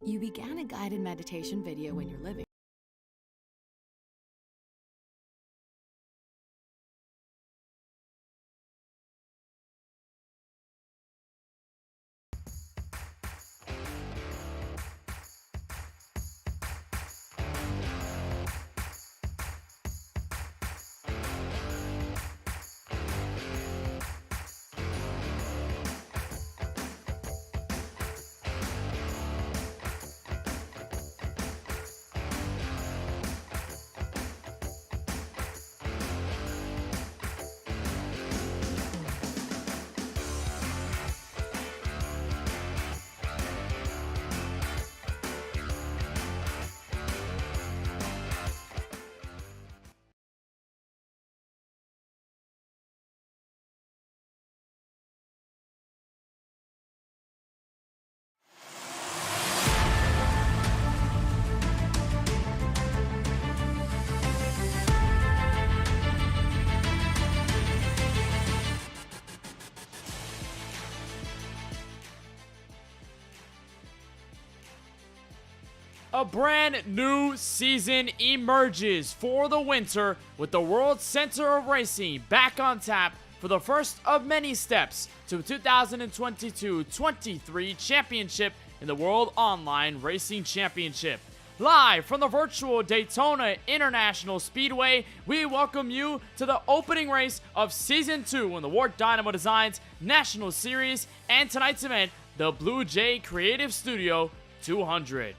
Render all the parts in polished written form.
You began a guided meditation video in your living. A brand new season emerges for the winter with the World Center of Racing back on tap for the first of many steps to 2022-23 championship in the World Online Racing Championship. Live from the virtual Daytona International Speedway, we welcome you to the opening race of Season 2 in the WORC Dynamo Designs National Series and tonight's event, the BlueJay Creative Studio 200.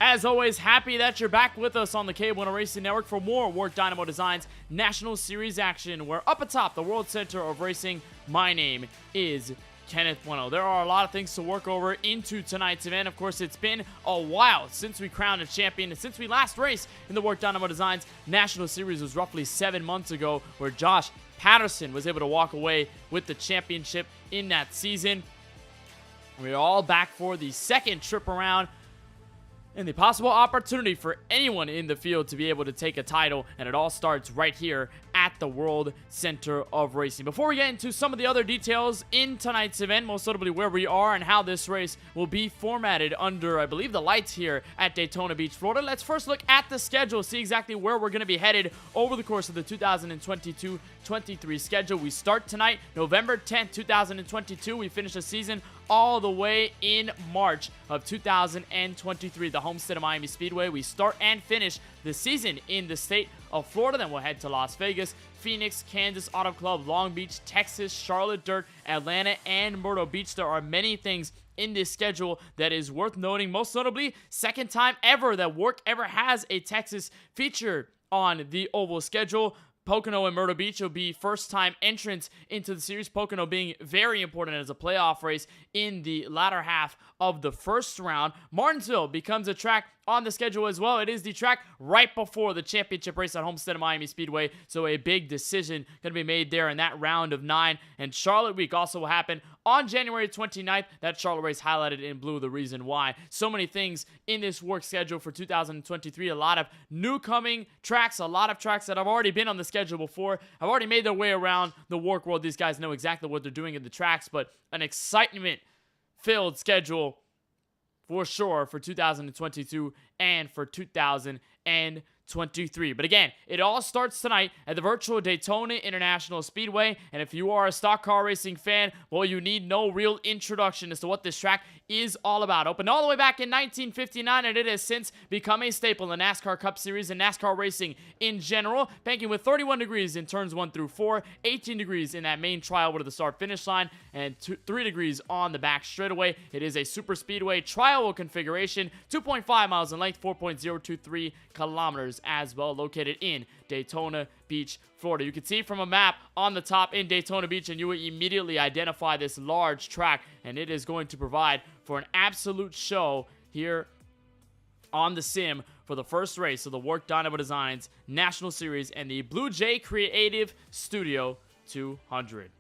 As always, happy that you're back with us on the KBueno Racing Network for more WORC Dynamo Designs National Series action. We're up atop the World Center of Racing. My name is Kenneth Bueno. There are a lot of things to work over into tonight's event. Of course, it's been a while since we crowned a champion, and since we last raced in the WORC Dynamo Designs National Series was roughly 7 months ago, where Josh Patterson was able to walk away with the championship in that season. We're all back for the second trip around, and the possible opportunity for anyone in the field to be able to take a title, and it all starts right here at the World Center of Racing. Before we get into some of the other details in tonight's event, most notably where we are and how this race will be formatted under, I believe, the lights here at Daytona Beach, Florida, let's first look at the schedule, see exactly where we're going to be headed over the course of the 2022-23 schedule. We start tonight, November 10th, 2022. We finish the season all the way in March of 2023, the homestead of Miami Speedway. We start and finish the season in the state of Florida. Then we'll head to Las Vegas, Phoenix, Kansas Auto Club, Long Beach, Texas, Charlotte Dirt, Atlanta, and Myrtle Beach. There are many things in this schedule that is worth noting, most notably, second time ever that WORC ever has a Texas feature on the oval schedule. Pocono and Myrtle Beach will be first-time entrants into the series, Pocono being very important as a playoff race in the latter half of the first round. Martinsville becomes a track on the schedule as well. It is the track right before the championship race at Homestead of Miami Speedway, so a big decision going to be made there in that round of 9. And Charlotte Week also will happen on January 29th. That Charlotte race highlighted in blue, the reason why. So many things in this WORC schedule for 2023. A lot of new coming tracks, a lot of tracks that have already been on the schedule before, have already made their way around the WORC world. These guys know exactly what they're doing in the tracks, but an excitement-filled schedule for sure for 2022 and for 2023. But again, it all starts tonight at the virtual Daytona International Speedway. And if you are a stock car racing fan, well, you need no real introduction as to what this track is all about. Opened all the way back in 1959, and it has since become a staple in the NASCAR Cup Series and NASCAR racing in general, banking with 31 degrees in turns 1 through 4, 18 degrees in that main trial to the start-finish line, and 3 degrees on the back straightaway. It is a super speedway trial configuration, 2.5 miles in length, 4.023 kilometers as well, located in Daytona Beach, Florida. You can see from a map on the top in Daytona Beach, and you will immediately identify this large track, and it is going to provide for an absolute show here on the sim for the first race of the WORC Dynamo Designs National Series and the BlueJay Creative Studio 200.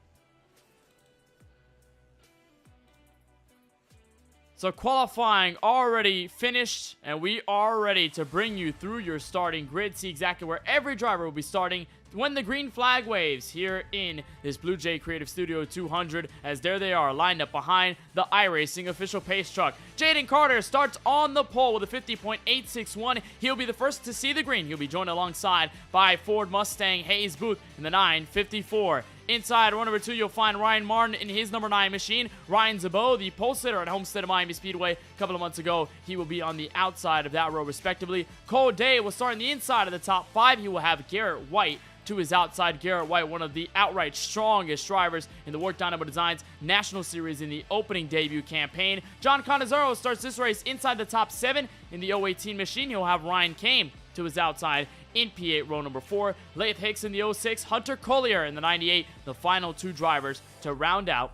So qualifying already finished, and we are ready to bring you through your starting grid. See exactly where every driver will be starting when the green flag waves here in this BlueJay Creative Studio 200, as there they are lined up behind the iRacing official pace truck. Jaden Carter starts on the pole with a 50.861. He'll be the first to see the green. He'll be joined alongside by Ford Mustang Hayes Booth in the 954. Inside row number 2, you'll find Ryan Martin in his number 9 machine. Ryan Zabo, the pole sitter at Homestead of Miami Speedway a couple of months ago, he will be on the outside of that row respectively. Cole Day will start on the inside of the top 5. He will have Garrett White to his outside. Garrett White, one of the outright strongest drivers in the WORC Dynamo Designs National Series in the opening debut campaign. John Canizaro starts this race inside the top 7 in the 018 machine. He'll have Ryan Kame to his outside in P8 row number 4. Laith Hicks in the 06, Hunter Collier in the 98, the final 2 drivers to round out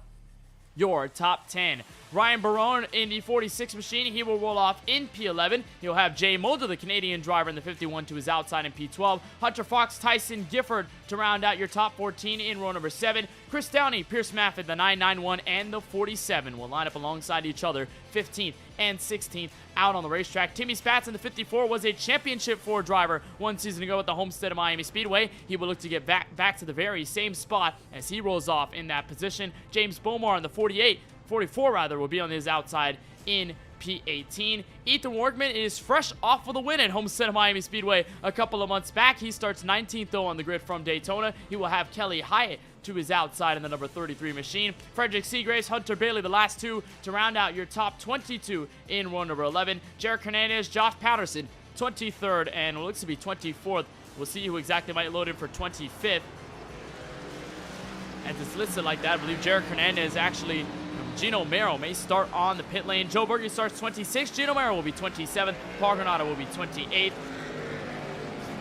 your top 10. Ryan Barone in the 46 machine, he will roll off in P11. He'll have Jay Mulder, the Canadian driver, in the 51 to his outside in P12. Hunter Fox, Tyson Gifford to round out your top 14 in row number 7. Chris Downey, Pierce Maffett, the 991 and the 47 will line up alongside each other, 15th and 16th out on the racetrack. Timmy Spatz in the 54 was a championship 4 driver 1 season ago at the Homestead of Miami Speedway. He will look to get back to the very same spot as he rolls off in that position. James Bomar in the 44 rather, will be on his outside in P18. Ethan Workman is fresh off of the win at Homestead of Miami Speedway a couple of months back. He starts 19th though on the grid from Daytona. He will have Kelly Hyatt to his outside in the number 33 machine. Frederick Seagraves, Hunter Bailey, the last 2 to round out your top 22 in row number 11. Jarek Hernandez, Josh Patterson, 23rd, and it looks to be 24th. We'll see who exactly might load in for 25th. As it's listed like that, I believe Jarek Hernandez actually, Gino Merrill may start on the pit lane. Joe Berge starts 26th. Gino Merrill will be 27th. Paul Granado will be 28th.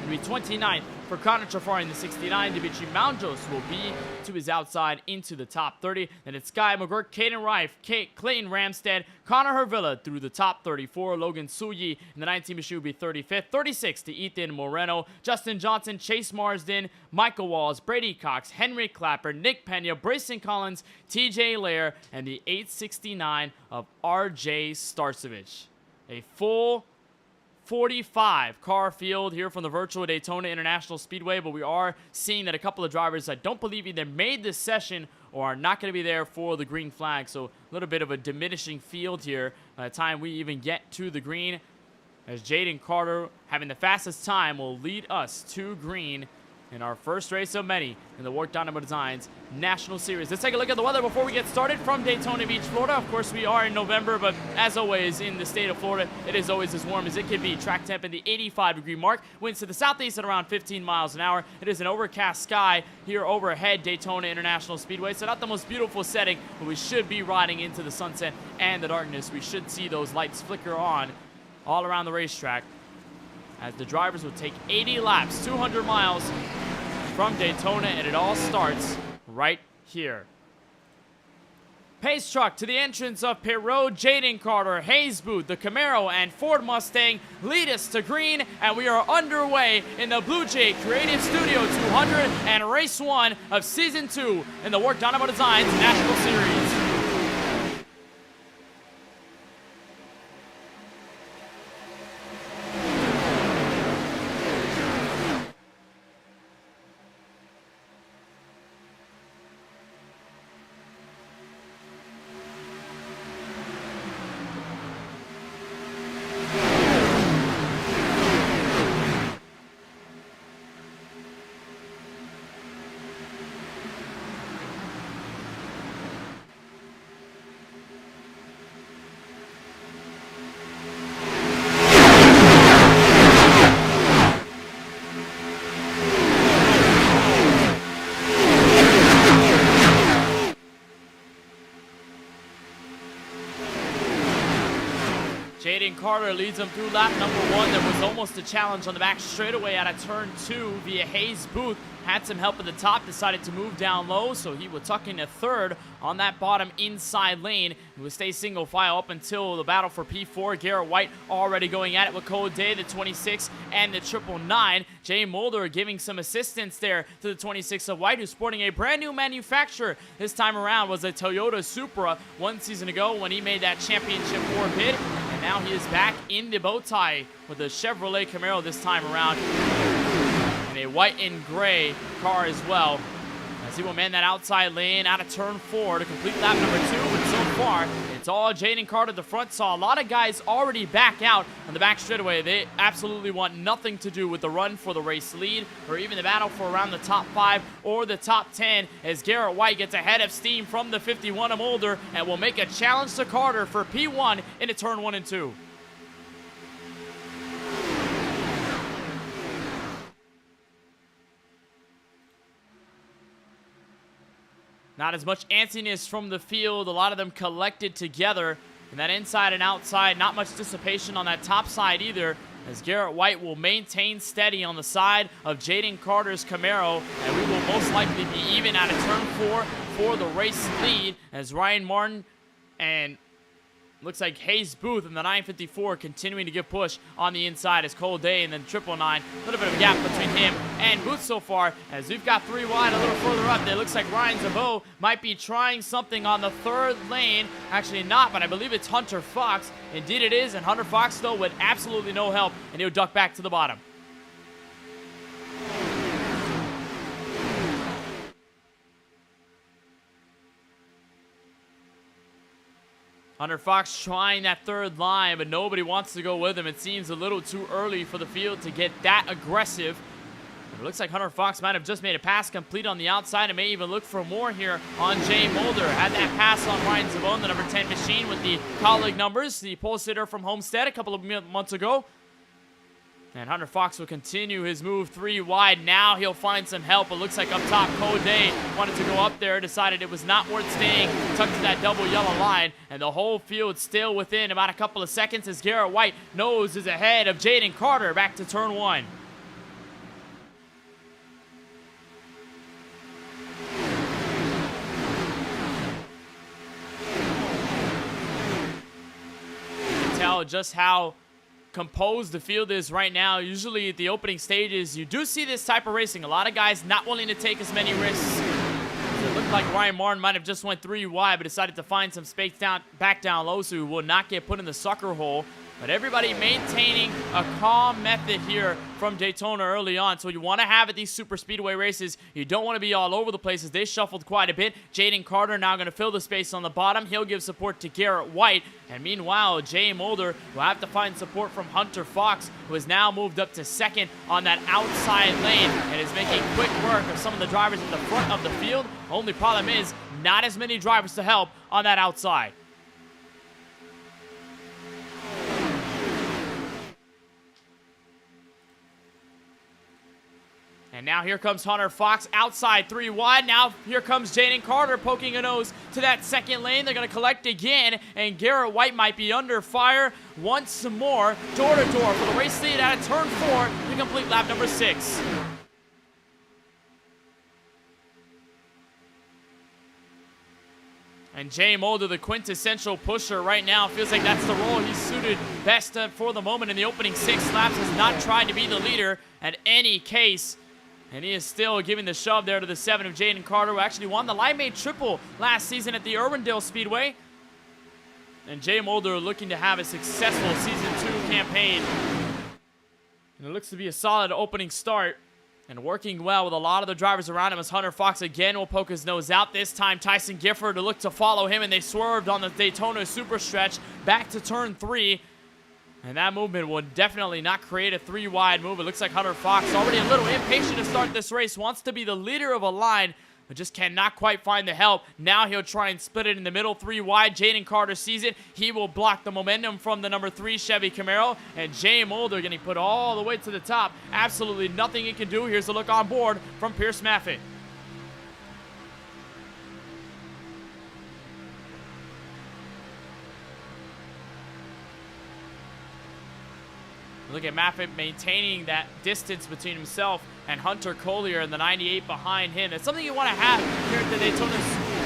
Will be 29th for Connor Trafari in the 69. Dimitri Moundos will be to his outside into the top 30. Then it's Sky McGurk, Caden Rife, Clayton Ramstead, Connor Hervilla through the top 34. Logan Suyi in the 19 machine will be 35th. 36 to Ethan Moreno. Justin Johnson, Chase Marsden, Michael Walls, Brady Cox, Henry Clapper, Nick Pena, Brayson Collins, TJ Lair, and the 869 of RJ Starcevich. A full 45 car field here from the virtual Daytona International Speedway, but we are seeing that a couple of drivers I don't believe either made this session or are not going to be there for the green flag. So a little bit of a diminishing field here by the time we even get to the green, as Jaden Carter, having the fastest time, will lead us to green in our first race of many in the WORC Dynamo Designs National Series. Let's take a look at the weather before we get started from Daytona Beach, Florida. Of course, we are in November, but as always in the state of Florida, it is always as warm as it can be. Track temp in the 85-degree mark. Winds to the southeast at around 15 miles an hour. It is an overcast sky here overhead Daytona International Speedway. So not the most beautiful setting, but we should be riding into the sunset and the darkness. We should see those lights flicker on all around the racetrack as the drivers will take 80 laps, 200 miles from Daytona, and it all starts right here. Pace truck to the entrance of pit road. Jaden Carter, Hayes Booth, the Camaro, and Ford Mustang lead us to green, and we are underway in the BlueJay Creative Studio 200 and race 1 of season 2 in the WORC Dynamo Designs National Series. Jaden Carter leads him through lap number 1. There was almost a challenge on the back straightaway out of turn 2 via Hayes Booth. Had some help at the top, decided to move down low, so he would tuck into 3rd on that bottom inside lane. He would stay single file up until the battle for P4. Garrett White already going at it with Cole Day, the 26 and the 999. Jay Mulder giving some assistance there to the 26 of White, who's sporting a brand new manufacturer. This time around was a Toyota Supra 1 season ago when he made that championship 4 bid. And now he is back in the bow tie with a Chevrolet Camaro this time around. And in a white and gray car as well, as he will man that outside lane out of turn 4 to complete lap number 2. But so far, it's all Jaden Carter at the front. Saw a lot of guys already back out on the back straightaway. They absolutely want nothing to do with the run for the race lead or even the battle for around the top 5 or the top 10, as Garrett White gets ahead of steam from the 51 of Mulder and will make a challenge to Carter for P1 into turn 1 and 2. Not as much antsiness from the field. A lot of them collected together. And that inside and outside, not much dissipation on that top side either, as Garrett White will maintain steady on the side of Jaden Carter's Camaro. And we will most likely be even out of turn 4 for the race lead, as Ryan Martin and looks like Hayes Booth in the 954 continuing to get push on the inside, as Cole Day and then 999. A little bit of a gap between him and Booth so far, as we've got 3 wide a little further up. It looks like Ryan Zabo might be trying something on the 3rd lane. Actually not, but I believe it's Hunter Fox. Indeed it is, and Hunter Fox though with absolutely no help, and he'll duck back to the bottom. Hunter Fox trying that 3rd line, but nobody wants to go with him. It seems a little too early for the field to get that aggressive. It looks like Hunter Fox might have just made a pass complete on the outside and may even look for more here on Jay Mulder. Had that pass on Ryan Zabone, the number 10 machine with the colleague numbers, the pole sitter from Homestead a couple of months ago. And Hunter Fox will continue his move 3 wide. Now he'll find some help. It looks like up top, Code Day wanted to go up there, decided it was not worth staying, tucked to that double yellow line, and the whole field still within about a couple of seconds, as Garrett White nose is ahead of Jaden Carter back to turn 1. You can tell just how composed the field is right now. Usually at the opening stages, you do see this type of racing. A lot of guys not willing to take as many risks. It looked like Ryan Martin might have just went 3 wide, but decided to find some space back down low, so he will not get put in the sucker hole. But everybody maintaining a calm method here from Daytona early on. So you want to have at these super speedway races, you don't want to be all over the place, as they shuffled quite a bit. Jaden Carter now going to fill the space on the bottom. He'll give support to Garrett White. And meanwhile, Jay Mulder will have to find support from Hunter Fox, who has now moved up to 2nd on that outside lane and is making quick work of some of the drivers in the front of the field. Only problem is, not as many drivers to help on that outside. And now here comes Hunter Fox outside 3 wide. Now here comes Jaden Carter poking a nose to that 2nd lane. They're going to collect again, and Garrett White might be under fire once more. Door to door for the race lead out of turn 4 to complete lap number 6. And Jay Mulder, the quintessential pusher right now, feels like that's the role he's suited best for the moment in the opening 6 laps. Has not tried to be the leader at any case. And he is still giving the shove there to the 7 of Jaden Carter, who actually won the Limeade Triple last season at the Irwindale Speedway. And Jay Mulder looking to have a successful Season 2 campaign. And it looks to be a solid opening start. And working well with a lot of the drivers around him, as Hunter Fox again will poke his nose out. This time, Tyson Gifford to look to follow him, and they swerved on the Daytona super stretch back to turn 3. And that movement would definitely not create a 3 wide move. It looks like Hunter Fox, already a little impatient to start this race, wants to be the leader of a line, but just cannot quite find the help. Now he'll try and split it in the middle, 3 wide. Jaden Carter sees it. He will block the momentum from the number 3 Chevy Camaro. And Jay Mulder getting put all the way to the top. Absolutely nothing he can do. Here's a look on board from Pierce Maffett. Look at Maffett maintaining that distance between himself and Hunter Collier and the 98 behind him. It's something you want to have here at the Daytona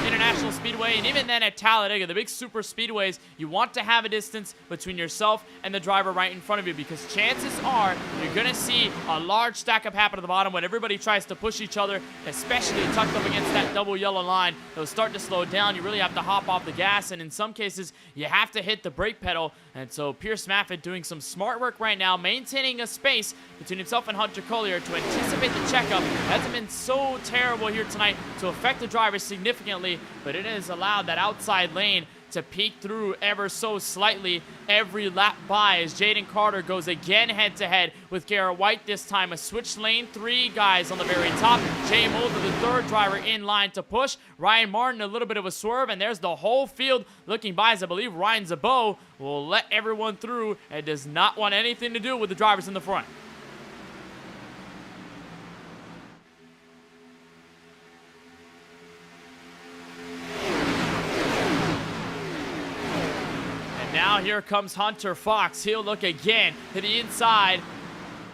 International Speedway, and even then at Talladega, the big super speedways, you want to have a distance between yourself and the driver right in front of you, because chances are you're going to see a large stack up happen at the bottom when everybody tries to push each other, especially tucked up against that double yellow line. They'll start to slow down. You really have to hop off the gas, and in some cases, you have to hit the brake pedal And so Pierce Maffitt doing some smart work right now, maintaining a space between himself and Hunter Collier to anticipate the checkup. Hasn't been so terrible here tonight to affect the drivers significantly, but it has allowed that outside lane to peek through ever so slightly every lap by as Jaden Carter goes again head-to-head with Garrett White. This time a switch lane, 3 guys on the very top. Jay Mulder, the 3rd driver, in line to push. Ryan Martin, a little bit of a swerve, and there's the whole field looking by as I believe Ryan Zabot will let everyone through and does not want anything to do with the drivers in the front. Now here comes Hunter Fox. He'll look again to the inside,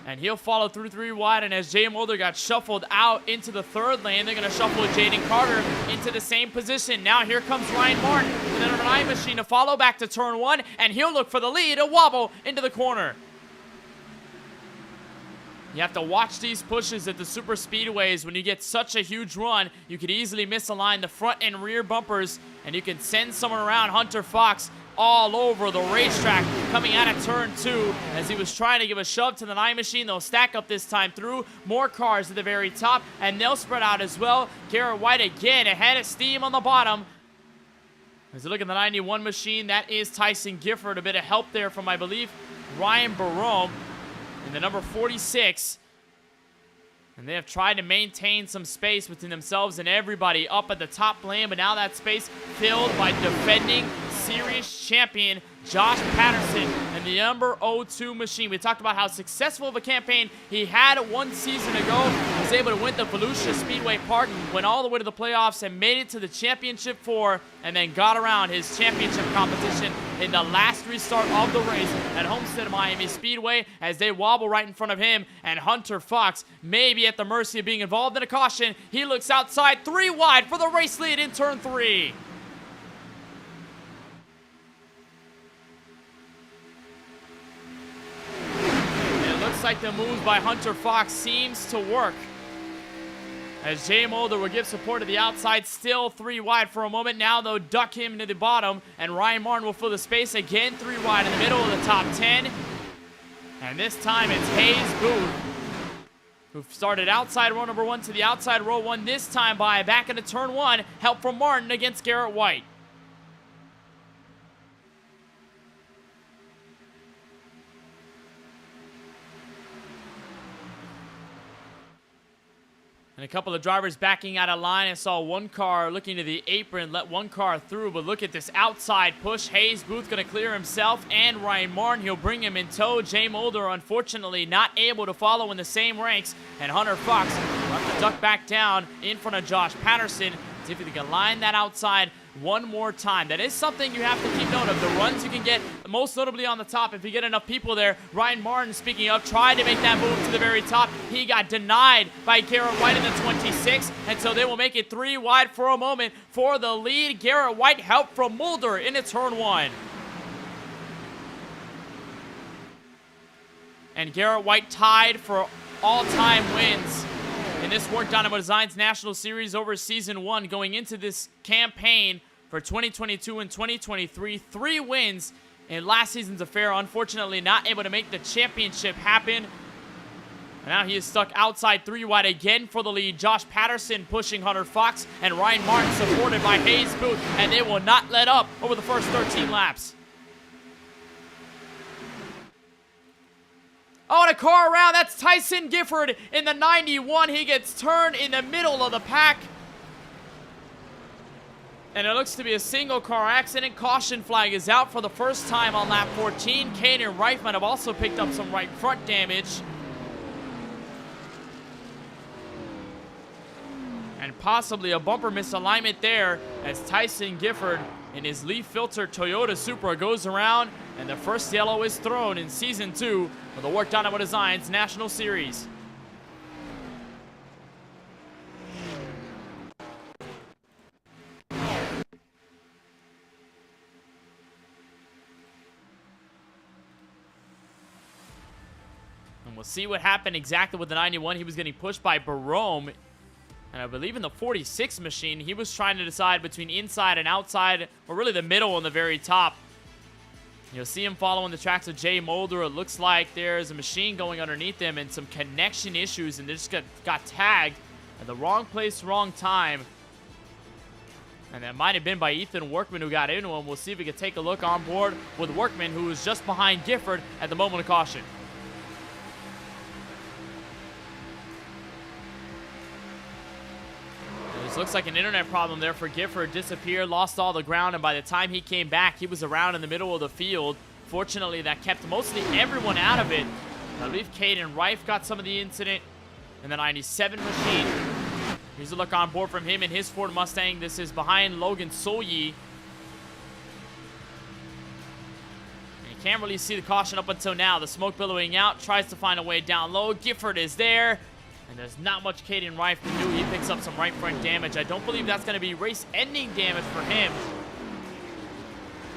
and he'll follow through 3 wide. And as Jay Mulder got shuffled out into the 3rd lane, they're going to shuffle Jaden Carter into the same position. Now here comes Ryan Martin with an eye machine to follow back to turn 1, and he'll look for the lead, a wobble into the corner. You have to watch these pushes at the super speedways. When you get such a huge run, you could easily misalign the front and rear bumpers, and you can send someone around. Hunter Fox all over the racetrack coming out of turn 2 as he was trying to give a shove to the 9 machine. They'll stack up this time through. More cars at the very top, and they'll spread out as well. Garrett White again ahead of steam on the bottom. As you look at the 91 machine, that is Tyson Gifford. A bit of help there from, I believe, Ryan Barome in the number 46. And they have tried to maintain some space between themselves and everybody up at the top lane, but now that space filled by defending series champion Josh Patterson and the number 02 machine. We talked about how successful of a campaign he had 1 season ago. He was able to win the Volusia Speedway Park, went all the way to the playoffs and made it to the championship 4, and then got around his championship competition in the last restart of the race at Homestead Miami Speedway as they wobble right in front of him. And Hunter Fox may be at the mercy of being involved in a caution. He looks outside, 3 wide for the race lead in turn 3. Looks like the moves by Hunter Fox seems to work as Jay Mulder will give support to the outside, still 3 wide for a moment. Now they'll duck him to the bottom, and Ryan Martin will fill the space again, 3 wide in the middle of the top 10. And this time it's Hayes Booth, who started outside row number 1 to the outside row 1 this time by back into turn 1. Help from Martin against Garrett White. And a couple of drivers backing out of line. I saw 1 car looking to the apron, let 1 car through, but look at this outside push. Hayes Booth going to clear himself and Ryan Martin. He'll bring him in tow. Jay Mulder, unfortunately, not able to follow in the same ranks. And Hunter Fox will have to duck back down in front of Josh Patterson. See if he can line that outside 1 more time. That is something you have to keep note of. The runs you can get, most notably on the top, if you get enough people there. Ryan Martin, speaking of, tried to make that move to the very top. He got denied by Garrett White in the 26, and so they will make it 3 wide for a moment for the lead. Garrett White help from Mulder into turn 1. And Garrett White tied for all-time wins in this WORC Dynamo Designs National Series over Season 1, going into this campaign for 2022 and 2023. 3 wins in last season's affair. Unfortunately, not able to make the championship happen. And now he is stuck outside 3 wide again for the lead. Josh Patterson pushing Hunter Fox, and Ryan Martin supported by Hayes Booth, and they will not let up over the first 13 laps. Oh, and a car around. That's Tyson Gifford in the 91. He gets turned in the middle of the pack. And it looks to be a single car accident. Caution flag is out for the first time on lap 14. Kane and Wright might have also picked up some right front damage. And possibly a bumper misalignment there as Tyson Gifford in his leaf filter Toyota Supra goes around, and the first yellow is thrown in Season 2 of the WORC Dynamo Designs National Series. And we'll see what happened exactly with the 91. He was getting pushed by Barome. And I believe in the 46 machine, he was trying to decide between inside and outside, or really the middle and the very top. You'll see him following the tracks of Jay Mulder. It looks like there's a machine going underneath him and some connection issues, and they just got tagged at the wrong place, wrong time. And that might have been by Ethan Workman who got into him. We'll see if we can take a look on board with Workman, who was just behind Gifford at the moment of caution. This looks like an internet problem there for Gifford. Disappeared, lost all the ground, and by the time he came back, he was around in the middle of the field. Fortunately, that kept mostly everyone out of it. I believe Caden Reif got some of the incident, and the 97 machine. Here's a look on board from him and his Ford Mustang. This is behind Logan Solyi. And you can't really see the caution up until now. The smoke billowing out, tries to find a way down low. Gifford is there. And there's not much Caden Reif can do. He picks up some right front damage. I don't believe that's going to be race-ending damage for him.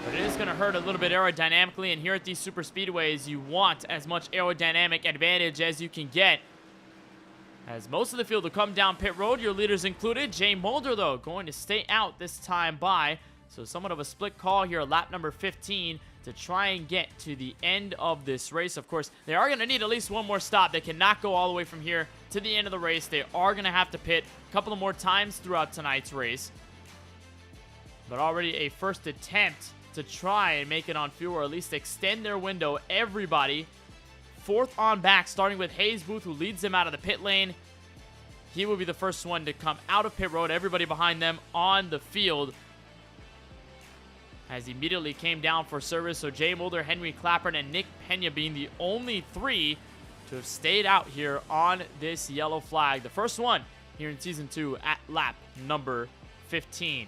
But it is going to hurt a little bit aerodynamically. And here at these super speedways, you want as much aerodynamic advantage as you can get. As most of the field will come down pit road, your leaders included. Jay Mulder, though, going to stay out this time by. So somewhat of a split call here, lap number 15, to try and get to the end of this race. Of course, they are going to need at least one more stop. They cannot go all the way from here to the end of the race. They are going to have to pit a couple of more times throughout tonight's race. But already a first attempt to try and make it on fuel, or at least extend their window. Everybody fourth on back, starting with Hayes Booth, who leads them out of the pit lane. He will be the first one to come out of pit road. Everybody behind them on the field as he immediately came down for service. So Jay Mulder, Henry Clapper, and Nick Pena being the only three to have stayed out here on this yellow flag. The first one here in Season 2 at lap number 15.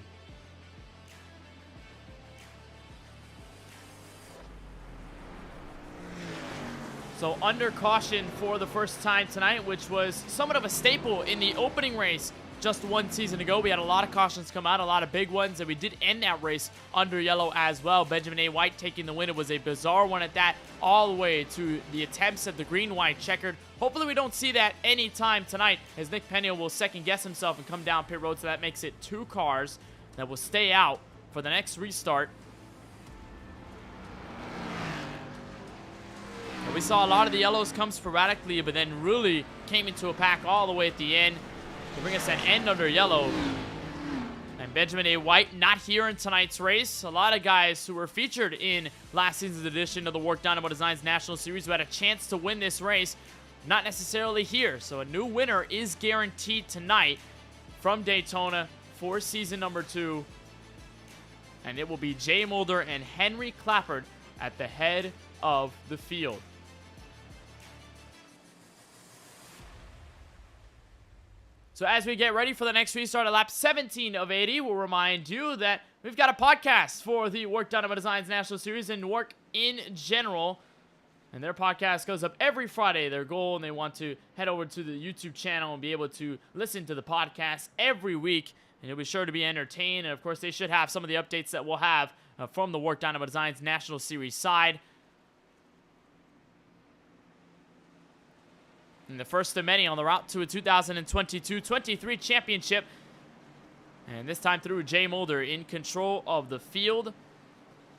So under caution for the first time tonight, which was somewhat of a staple in the opening race just one season ago. We had a lot of cautions come out, a lot of big ones, and we did end that race under yellow as well. Benjamin A. White taking the win. It was a bizarre one at that, all the way to the attempts at the green-white checkered. Hopefully we don't see that anytime tonight, as Nick Pena will second-guess himself and come down pit road, so that makes it 2 cars that will stay out for the next restart. We saw a lot of the yellows come sporadically, but then really came into a pack all the way at the end to bring us an end under yellow. And Benjamin A. White not here in tonight's race. A lot of guys who were featured in last season's edition of the WORC Dynamo Designs National Series who had a chance to win this race, not necessarily here. So a new winner is guaranteed tonight from Daytona for season number 2. And it will be Jay Mulder and Henry Clappard at the head of the field. So as we get ready for the next restart at lap 17 of 80, we'll remind you that we've got a podcast for the WORC Dynamo Designs National Series and WORC in general. And their podcast goes up every Friday. Their goal, and they want to head over to the YouTube channel and be able to listen to the podcast every week. And you'll be sure to be entertained. And, of course, they should have some of the updates that we'll have from the WORC Dynamo Designs National Series side. And the first of many on the route to a 2022-23 championship. And this time through Jay Mulder in control of the field.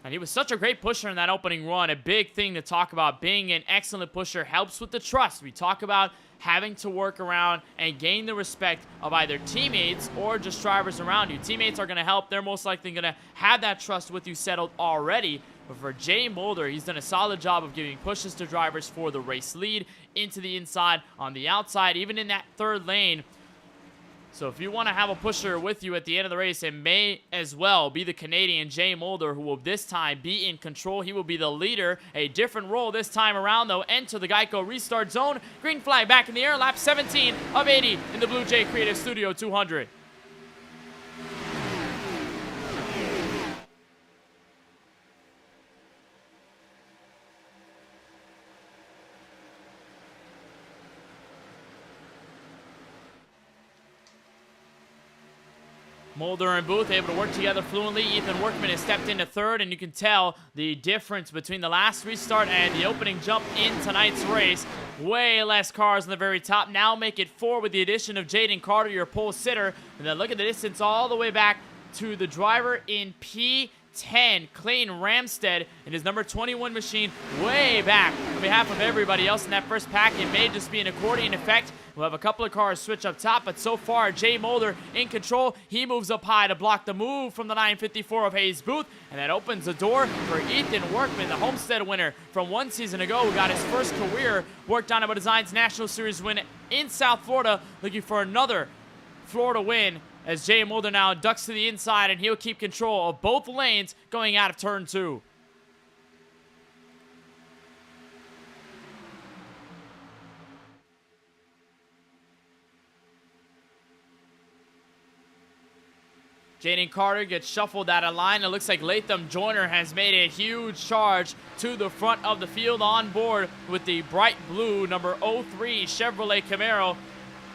And he was such a great pusher in that opening run. A big thing to talk about. Being an excellent pusher helps with the trust. We talk about having to work around and gain the respect of either teammates or just drivers around you. Teammates are going to help. They're most likely going to have that trust with you settled already. But for Jay Mulder, he's done a solid job of giving pushes to drivers for the race lead, into the inside, on the outside, even in that third lane. So if you want to have a pusher with you at the end of the race, it may as well be the Canadian Jay Mulder, who will this time be in control. He will be the leader. A different role this time around, though. Enter the Geico restart zone. Green flag back in the air. Lap 17 of 80 in the BlueJay Creative Studio 200. Mulder and Booth able to work together fluently. Ethan Workman has stepped into third, and you can tell the difference between the last restart and the opening jump in tonight's race. Way less cars on the very top. Now make it 4 with the addition of Jaden Carter, your pole sitter. And then look at the distance all the way back to the driver in P10. 10, Clayton Ramstead in his number 21 machine way back. On behalf of everybody else in that first pack, it may just be an accordion effect. We'll have a couple of cars switch up top, but so far, Jay Mulder in control. He moves up high to block the move from the 954 of Hayes Booth, and that opens the door for Ethan Workman, the Homestead winner from 1 season ago, who got his first career WORC Dynamo Designs National Series win in South Florida, looking for another Florida win, as Jay Mulder now ducks to the inside, and he'll keep control of both lanes going out of turn 2. Jaden Carter gets shuffled out of line. It looks like Latham Joyner has made a huge charge to the front of the field on board with the bright blue number 03 Chevrolet Camaro.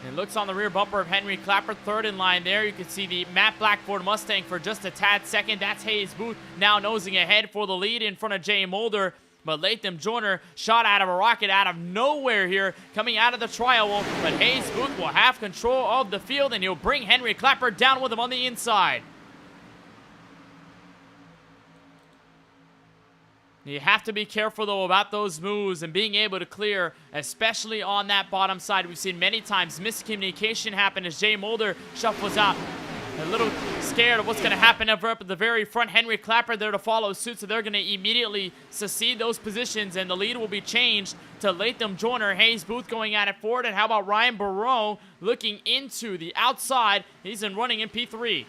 It looks on the rear bumper of Henry Clapper, third in line there. You can see the matte black Ford Mustang for just a tad second. That's Hayes Booth now nosing ahead for the lead in front of Jay Mulder. But Latham Joyner shot out of a rocket out of nowhere here, coming out of the trial. But Hayes Booth will have control of the field, and he'll bring Henry Clapper down with him on the inside. You have to be careful, though, about those moves and being able to clear, especially on that bottom side. We've seen many times miscommunication happen as Jay Mulder shuffles out. A little scared of what's going to happen over up at the very front. Henry Clapper there to follow suit, so they're going to immediately secede those positions, and the lead will be changed to Latham Joyner. Hayes Booth going at it forward, and how about Ryan Barone looking into the outside? He's in running in P3.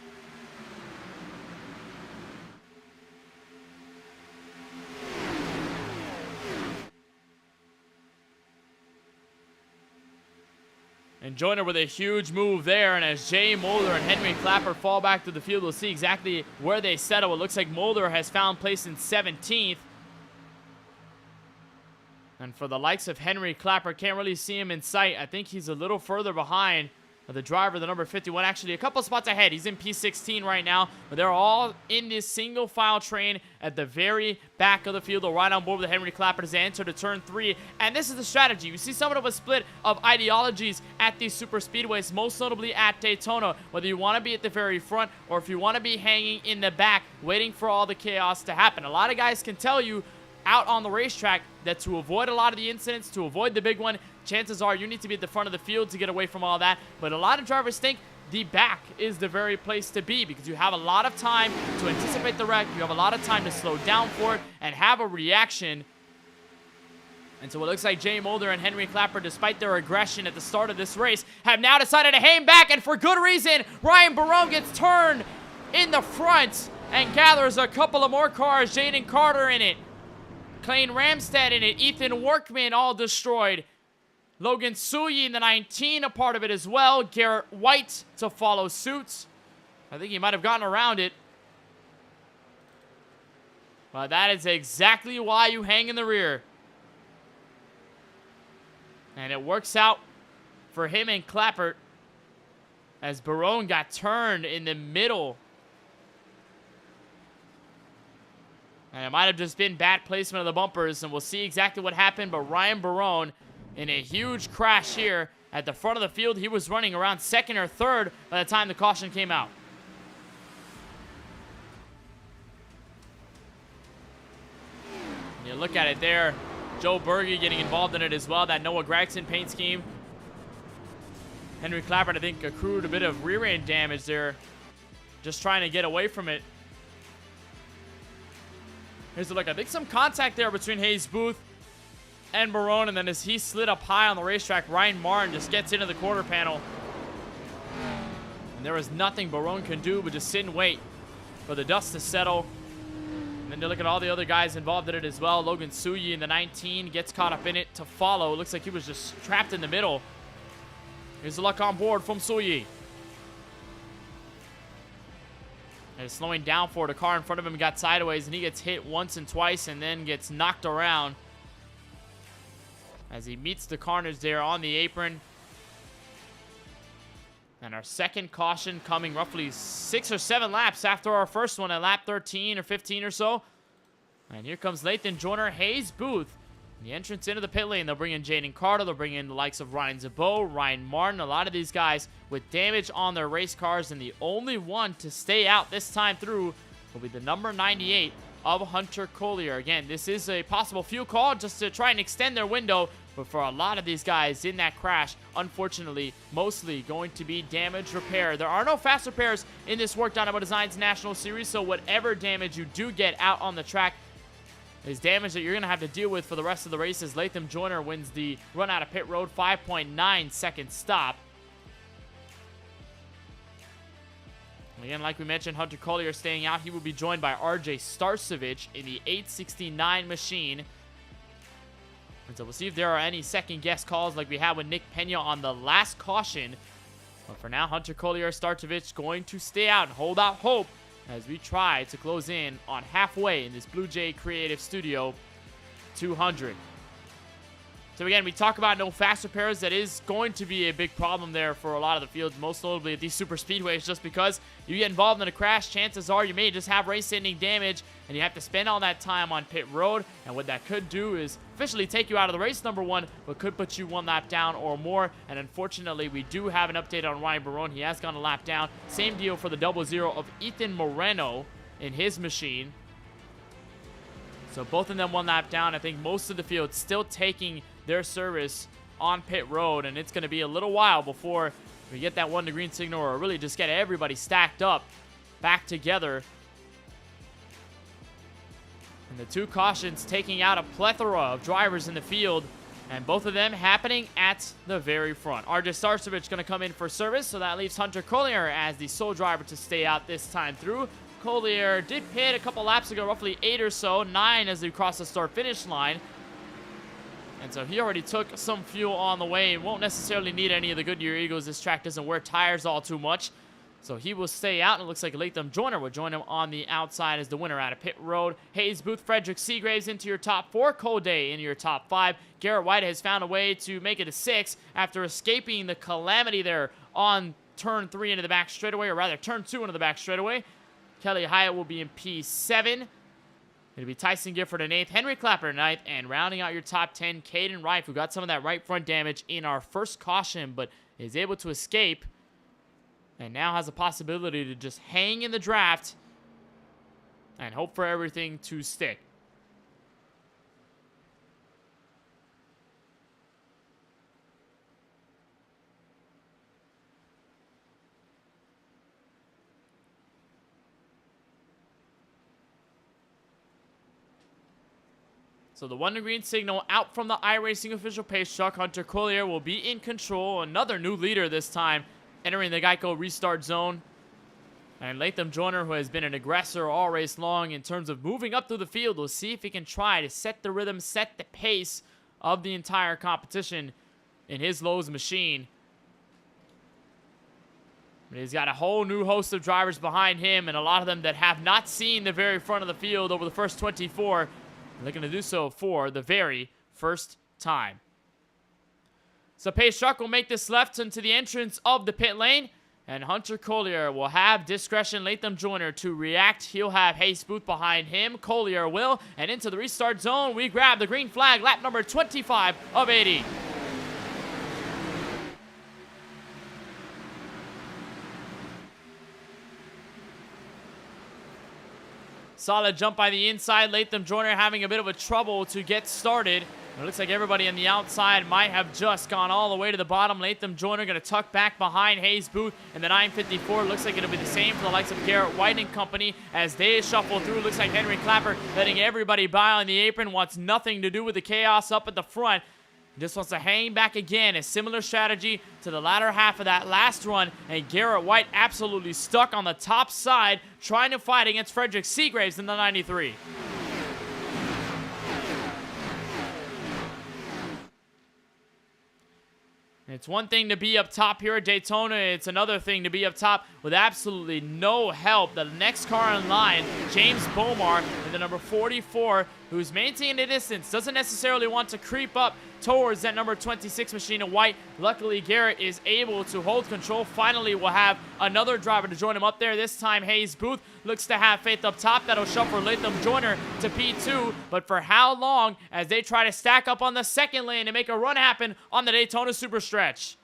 And Joyner with a huge move there, and as Jay Mulder and Henry Clapper fall back to the field, we'll see exactly where they settle. It looks like Mulder has found place in 17th. And for the likes of Henry Clapper, can't really see him in sight. I think he's a little further behind the driver, the number 51, actually a couple spots ahead. He's in P16 right now, but they're all in this single file train at the very back of the field. They're right on board with Henry Clapper as they enter to turn 3, and this is the strategy. You see somewhat of a split of ideologies at these super speedways, most notably at Daytona, whether you want to be at the very front or if you want to be hanging in the back waiting for all the chaos to happen. A lot of guys can tell you out on the racetrack that to avoid a lot of the incidents, to avoid the big one, chances are you need to be at the front of the field to get away from all that. But a lot of drivers think the back is the very place to be because you have a lot of time to anticipate the wreck. You have a lot of time to slow down for it and have a reaction. And so it looks like Jay Mulder and Henry Clapper, despite their aggression at the start of this race, have now decided to hang back, and for good reason. Ryan Barone gets turned in the front and gathers a couple of more cars. Jaden Carter in it. Clayton Ramstead in it. Ethan Workman all destroyed. Logan Suyi in the 19, a part of it as well. Garrett White to follow suit. I think he might have gotten around it. But that is exactly why you hang in the rear. And it works out for him and Clapper as Barone got turned in the middle. And it might have just been bad placement of the bumpers, and we'll see exactly what happened. But Ryan Barone in a huge crash here at the front of the field. He was running around second or third by the time the caution came out. And you look at it there, Joe Berge getting involved in it as well, that Noah Gregson paint scheme. Henry Clapper, I think, accrued a bit of rear end damage there, just trying to get away from it. Here's a look. I think some contact there between Hayes Booth and Barone, and then as he slid up high on the racetrack, Ryan Martin just gets into the quarter panel. And there was nothing Barone can do but just sit and wait for the dust to settle. And then you look at all the other guys involved in it as well. Logan Suyi in the 19 gets caught up in it to follow. It looks like he was just trapped in the middle. Here's the luck on board from Suyi. And slowing down for it. A car in front of him got sideways, and he gets hit once and twice and then gets knocked around as he meets the carnage there on the apron. And our second caution coming roughly 6 or 7 laps after our first one at lap 13 or 15 or so. And here comes Latham Joyner, Hayes Booth. The entrance into the pit lane. They'll bring in Jaden Carter. They'll bring in the likes of Ryan Zabot, Ryan Martin. A lot of these guys with damage on their race cars. And the only one to stay out this time through will be the number 98 of Hunter Collier. Again, this is a possible fuel call just to try and extend their window, but for a lot of these guys in that crash, unfortunately, mostly going to be damage repair. There are no fast repairs in this WORC Dynamo Designs National Series, so whatever damage you do get out on the track is damage that you're going to have to deal with for the rest of the races. Latham Joyner wins the run out of pit road, 5.9 second stop. Again, like we mentioned, Hunter Collier staying out. He will be joined by RJ Starcevich in the 869 machine. And so we'll see if there are any second-guess calls like we had with Nick Pena on the last caution. But for now, Hunter Collier, Starcevich going to stay out and hold out hope as we try to close in on halfway in this BlueJay Creative Studio 200. So again, we talk about no fast repairs. That is going to be a big problem there for a lot of the fields, most notably at these super speedways, just because you get involved in a crash, chances are you may just have race-ending damage, and you have to spend all that time on pit road. And what that could do is officially take you out of the race, number one, but could put you one lap down or more. And unfortunately, we do have an update on Ryan Barone. He has gone a lap down. Same deal for the 00 of Ethan Moreno in his machine. So both of them one lap down. I think most of the field still taking their service on pit road, and it's going to be a little while before we get that one to green signal or really just get everybody stacked up back together. And the two cautions taking out a plethora of drivers in the field, and both of them happening at the very front. RJ Starcevich going to come in for service, so that leaves Hunter Collier as the sole driver to stay out this time through. Collier did pit a couple laps ago, roughly 8 or so, 9 as they crossed the start-finish line. And so he already took some fuel on the way and won't necessarily need any of the Goodyear Eagles. This track doesn't wear tires all too much. So he will stay out, and it looks like Latham Joyner will join him on the outside as the winner out of pit road. Hayes Booth, Frederick Seagraves into your top 4. Cole Day into your top 5. Garrett White has found a way to make it a 6 after escaping the calamity there on turn 3 into the back straightaway, or rather turn 2 into the back straightaway. Kelly Hyatt will be in P7. It'll be Tyson Gifford in 8th, Henry Clapper in 9th, and rounding out your top 10, Caden Rife, who got some of that right front damage in our first caution, but is able to escape, and now has a possibility to just hang in the draft and hope for everything to stick. So the one to green signal out from the iRacing official pace truck. Hunter Collier will be in control. Another new leader this time, entering the Geico restart zone. And Latham Joyner, who has been an aggressor all race long in terms of moving up through the field, will see if he can try to set the rhythm, set the pace of the entire competition in his Lowe's machine. But he's got a whole new host of drivers behind him, and a lot of them that have not seen the very front of the field over the first 24. Looking to do so for the very first time. So pace truck will make this left into the entrance of the pit lane, and Hunter Collier will have discretion. Latham Joyner to react. He'll have Hayes Booth behind him. Collier will, and into the restart zone we grab the green flag, lap number 25 of 80. Solid jump by the inside. Latham Joyner having a bit of a trouble to get started. It looks like everybody on the outside might have just gone all the way to the bottom. Latham Joyner going to tuck back behind Hayes Booth in the 954. Looks like it'll be the same for the likes of Garrett White and company as they shuffle through. Looks like Henry Clapper letting everybody by on the apron. Wants nothing to do with the chaos up at the front. Just wants to hang back again. A similar strategy to the latter half of that last run. And Garrett White absolutely stuck on the top side, trying to fight against Frederick Seagraves in the 93. It's one thing to be up top here at Daytona. It's another thing to be up top with absolutely no help. The next car in line, James Bomar, in the number 44, who's maintaining a distance, doesn't necessarily want to creep up towards that number 26 machine of White. Luckily, Garrett is able to hold control. Finally, we'll have another driver to join him up there. This time, Hayes Booth looks to have faith up top. That'll shuffle Latham Joyner to P2. But for how long as they try to stack up on the second lane and make a run happen on the Daytona Super Stretch?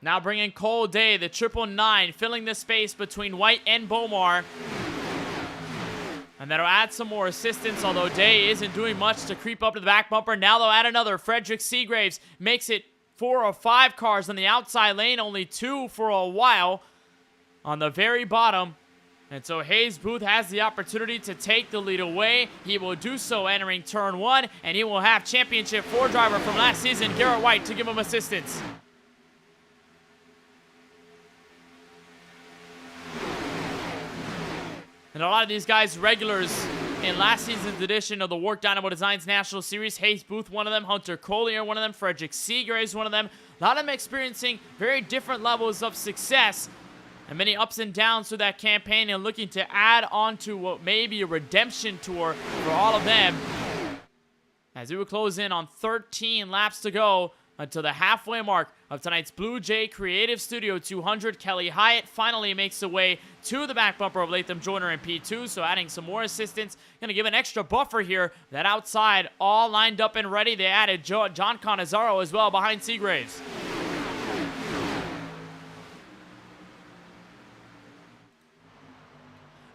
Now bringing Cole Day, the 999, filling the space between White and Bomar. And that'll add some more assistance, although Day isn't doing much to creep up to the back bumper. Now they'll add another. Frederick Seagraves makes it 4 or 5 cars on the outside lane, only 2 for a while on the very bottom. And so Hayes Booth has the opportunity to take the lead away. He will do so entering turn 1, and he will have championship 4 driver from last season, Garrett White, to give him assistance. And a lot of these guys regulars in last season's edition of the WORC Dynamo Designs National Series. Hayes Booth, one of them. Hunter Collier, one of them. Frederick Seagraves, one of them. A lot of them experiencing very different levels of success and many ups and downs through that campaign, and looking to add on to what may be a redemption tour for all of them. As we will close in on 13 laps to go until the halfway mark of tonight's BlueJay Creative Studio 200. Kelly Hyatt finally makes the way to the back bumper of Latham Joyner in P2, so adding some more assistance. Going to give an extra buffer here. That outside all lined up and ready. They added John Canizaro as well behind Seagraves.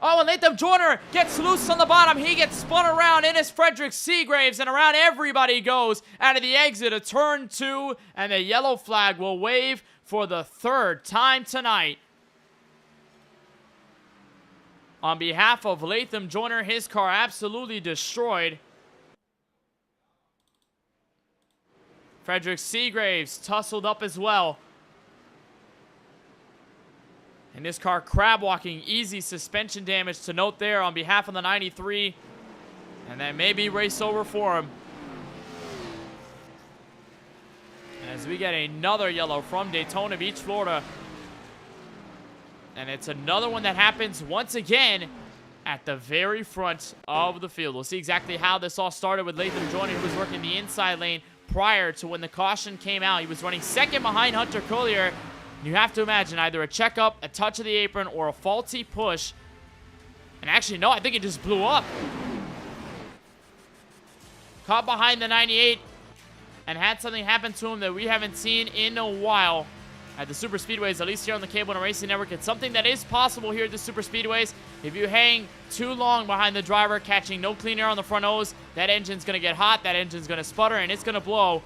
Oh, and Latham Joyner gets loose on the bottom. He gets spun around. In is Frederick Seagraves, and around everybody goes out of the exit of turn 2, and the yellow flag will wave for the 3rd time tonight. On behalf of Latham Joyner, his car absolutely destroyed. Frederick Seagraves tussled up as well. And this car crab walking, easy suspension damage to note there on behalf of the 93. And that may be race over for him. As we get another yellow from Daytona Beach, Florida. And it's another one that happens once again at the very front of the field. We'll see exactly how this all started with Latham Joyner, who was working the inside lane prior to when the caution came out. He was running second behind Hunter Collier. You have to imagine either a checkup, a touch of the apron, or a faulty push. And actually, no, I think it just blew up. Caught behind the 98 and had something happen to him that we haven't seen in a while at the super speedways, at least here on the KBueno Racing Network. It's something that is possible here at the super speedways. If you hang too long behind the driver, catching no clean air on the front nose, that engine's going to get hot, that engine's going to sputter, and it's going to blow.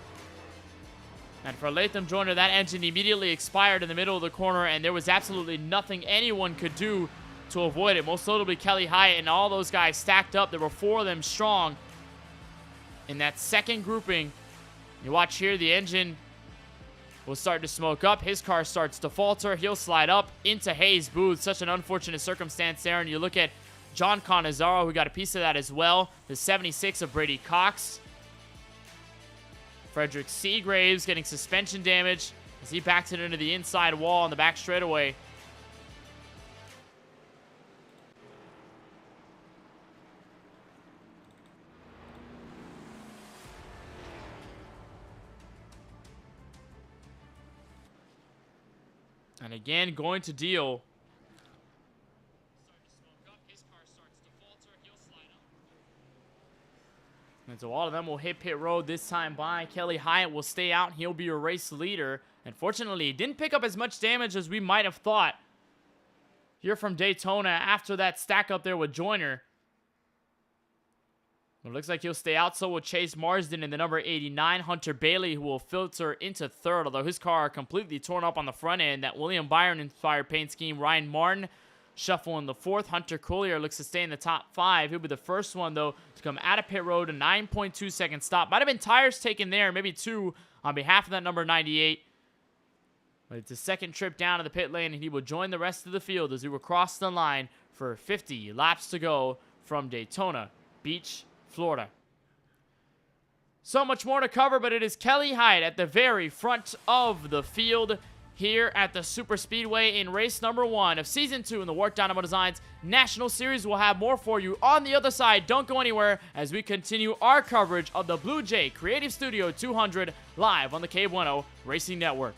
And for Latham Joyner, that engine immediately expired in the middle of the corner, and there was absolutely nothing anyone could do to avoid it. Most notably Kelly Hyatt and all those guys stacked up. There were 4 of them strong in that second grouping. You watch here, the engine will start to smoke up. His car starts to falter. He'll slide up into Hayes Booth. Such an unfortunate circumstance there. And you look at John Canizaro, who got a piece of that as well. The 76 of Brady Cox. Frederick Seagraves getting suspension damage as he backs it into the inside wall on the back straightaway. And again, going to deal. And so all of them will hit pit road this time by. Kelly Hyatt will stay out. He'll be your race leader. Unfortunately, he didn't pick up as much damage as we might have thought here from Daytona after that stack up there with Joyner. It looks like he'll stay out. So will Chase Marsden in the number 89. Hunter Bailey, who will filter into 3rd, although his car completely torn up on the front end. That William Byron-inspired paint scheme. Ryan Martin shuffle in the 4th. Hunter Collier looks to stay in the top 5. He'll be the first one, though, to come out of pit road. A 9.2 second stop. Might have been tires taken there, maybe 2 on behalf of that number 98. But it's a second trip down to the pit lane, and he will join the rest of the field as we will cross the line for 50 laps to go from Daytona Beach, Florida. So much more to cover, but it is Kelly Hyatt at the very front of the field here at the Super Speedway in race number 1 of Season 2 in the WORC Dynamo Designs National Series. We'll have more for you on the other side. Don't go anywhere as we continue our coverage of the BlueJay Creative Studio 200 live on the KBueno Racing Network.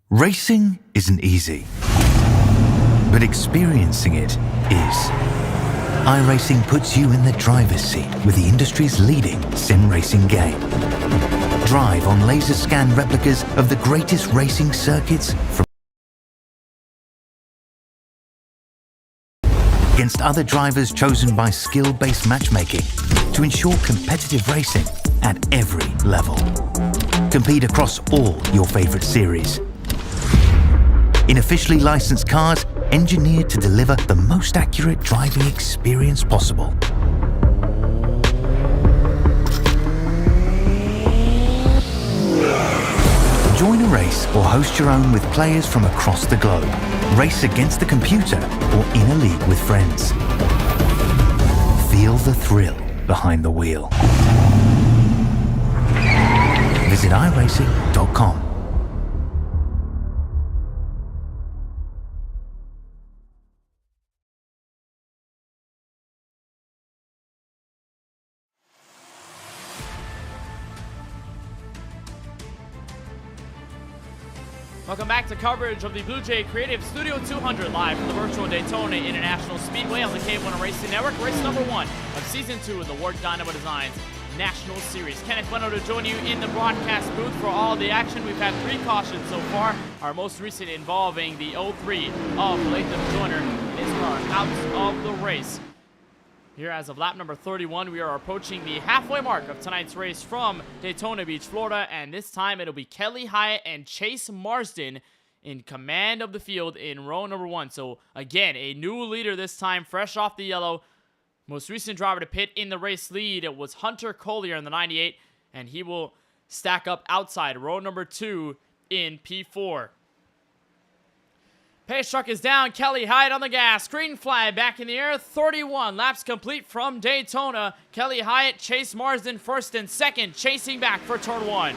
Racing isn't easy, but experiencing it is. iRacing puts you in the driver's seat with the industry's leading sim racing game. Drive on laser scan replicas of the greatest racing circuits from against other drivers chosen by skill-based matchmaking to ensure competitive racing at every level. Compete across all your favorite series. In officially licensed cars, engineered to deliver the most accurate driving experience possible. Join a race or host your own with players from across the globe. Race against the computer or in a league with friends. Feel the thrill behind the wheel. Visit iRacing.com. Welcome back to coverage of the BlueJay Creative Studio 200 live from the virtual Daytona International Speedway on the KBueno Racing Network. Race number 1 of Season 2 of the WORC Dynamo Designs National Series. Kenneth Bueno to join you in the broadcast booth for all the action. We've had 3 cautions so far, our most recent involving the 03 of Latham Joyner and his car out of the race. Here as of lap number 31, we are approaching the halfway mark of tonight's race from Daytona Beach, Florida, and this time it'll be Kelly Hyatt and Chase Marsden in command of the field in row number 1. So again, a new leader this time, fresh off the yellow. Most recent driver to pit in the race lead, it was Hunter Collier in the 98, and he will stack up outside row number 2 in P4. Pace truck is down. Kelly Hyatt on the gas. Green flag back in the air. 31 laps complete from Daytona. Kelly Hyatt, Chase Marsden first and second, chasing back for turn 1.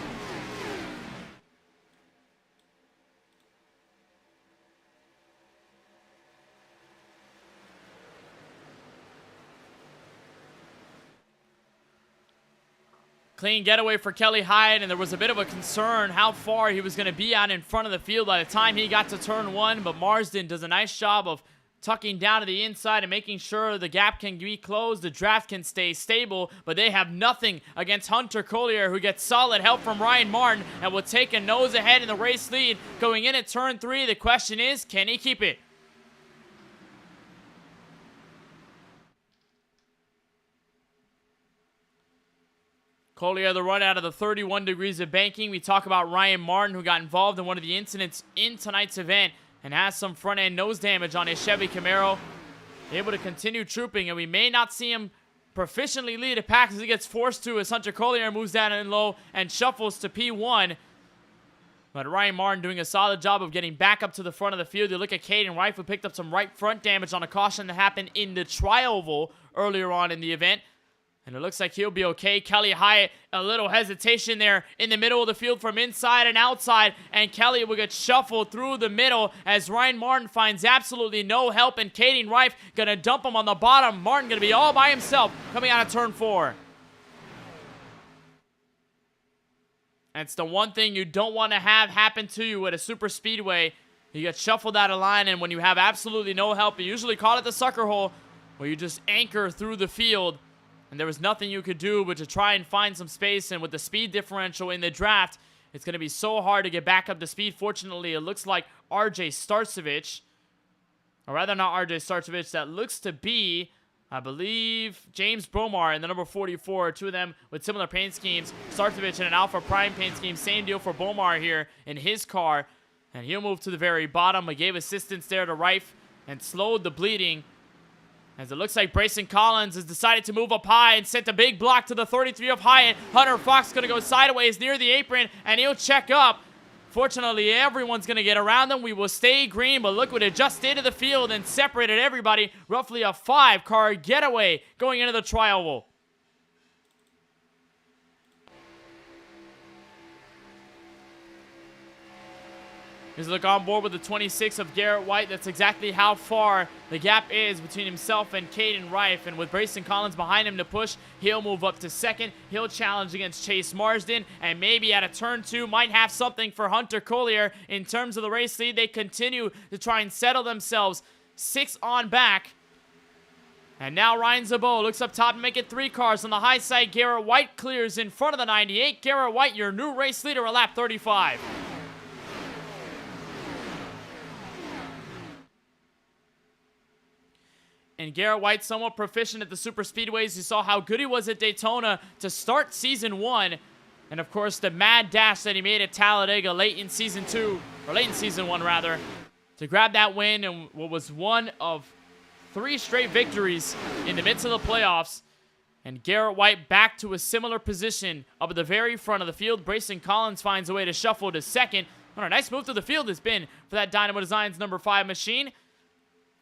Clean getaway for Kelly Hyatt, and there was a bit of a concern how far he was going to be out in front of the field by the time he got to turn 1, but Marsden does a nice job of tucking down to the inside and making sure the gap can be closed, the draft can stay stable, but they have nothing against Hunter Collier, who gets solid help from Ryan Martin and will take a nose ahead in the race lead. Going in at turn 3, the question is, can he keep it? Collier, the run out of the 31 degrees of banking. We talk about Ryan Martin, who got involved in one of the incidents in tonight's event and has some front-end nose damage on his Chevy Camaro. Able to continue trooping, and we may not see him proficiently lead a pack as he gets forced to, as Hunter Collier moves down in low and shuffles to P1. But Ryan Martin doing a solid job of getting back up to the front of the field. You look at Caden Reif, who picked up some right front damage on a caution that happened in the tri-oval earlier on in the event. And it looks like he'll be okay. Kelly Hyatt, a little hesitation there in the middle of the field from inside and outside. And Kelly will get shuffled through the middle as Ryan Martin finds absolutely no help. And Caden Reif going to dump him on the bottom. Martin going to be all by himself coming out of turn 4. That's the one thing you don't want to have happen to you at a super speedway. You get shuffled out of line, and when you have absolutely no help, you usually call it the sucker hole, where you just anchor through the field. And there was nothing you could do but to try and find some space. And with the speed differential in the draft, it's going to be so hard to get back up to speed. Fortunately, it looks like RJ Starcevich, or rather not RJ Starcevich, that looks to be, I believe, James Bromar in the number 44. 2 of them with similar paint schemes. Starcevich in an Alpha Prime paint scheme. Same deal for Bromar here in his car. And he'll move to the very bottom. He gave assistance there to Reif and slowed the bleeding, as it looks like Brayson Collins has decided to move up high and sent a big block to the 33 of Hyatt. Hunter Fox going to go sideways near the apron, and he'll check up. Fortunately, everyone's going to get around them. We will stay green, but look what it just did to the field and separated everybody. Roughly a 5-car getaway going into the tri-oval. Here's a look on board with the 26 of Garrett White. That's exactly how far the gap is between himself and Caden Reif. And with Brayson Collins behind him to push, he'll move up to second. He'll challenge against Chase Marsden. And maybe at a turn 2 might have something for Hunter Collier in terms of the race lead. They continue to try and settle themselves 6 on back. And now Ryan Zabot looks up top to make it 3 cars. On the high side, Garrett White clears in front of the 98. Garrett White, your new race leader at lap 35. And Garrett White, somewhat proficient at the super speedways. You saw how good he was at Daytona to start season 1. And of course, the mad dash that he made at Talladega late in season 1 rather, to grab that win and what was one of 3 straight victories in the midst of the playoffs. And Garrett White back to a similar position up at the very front of the field. Brayson Collins finds a way to shuffle to second. What a nice move to the field has been for that Dynamo Designs number 5 machine.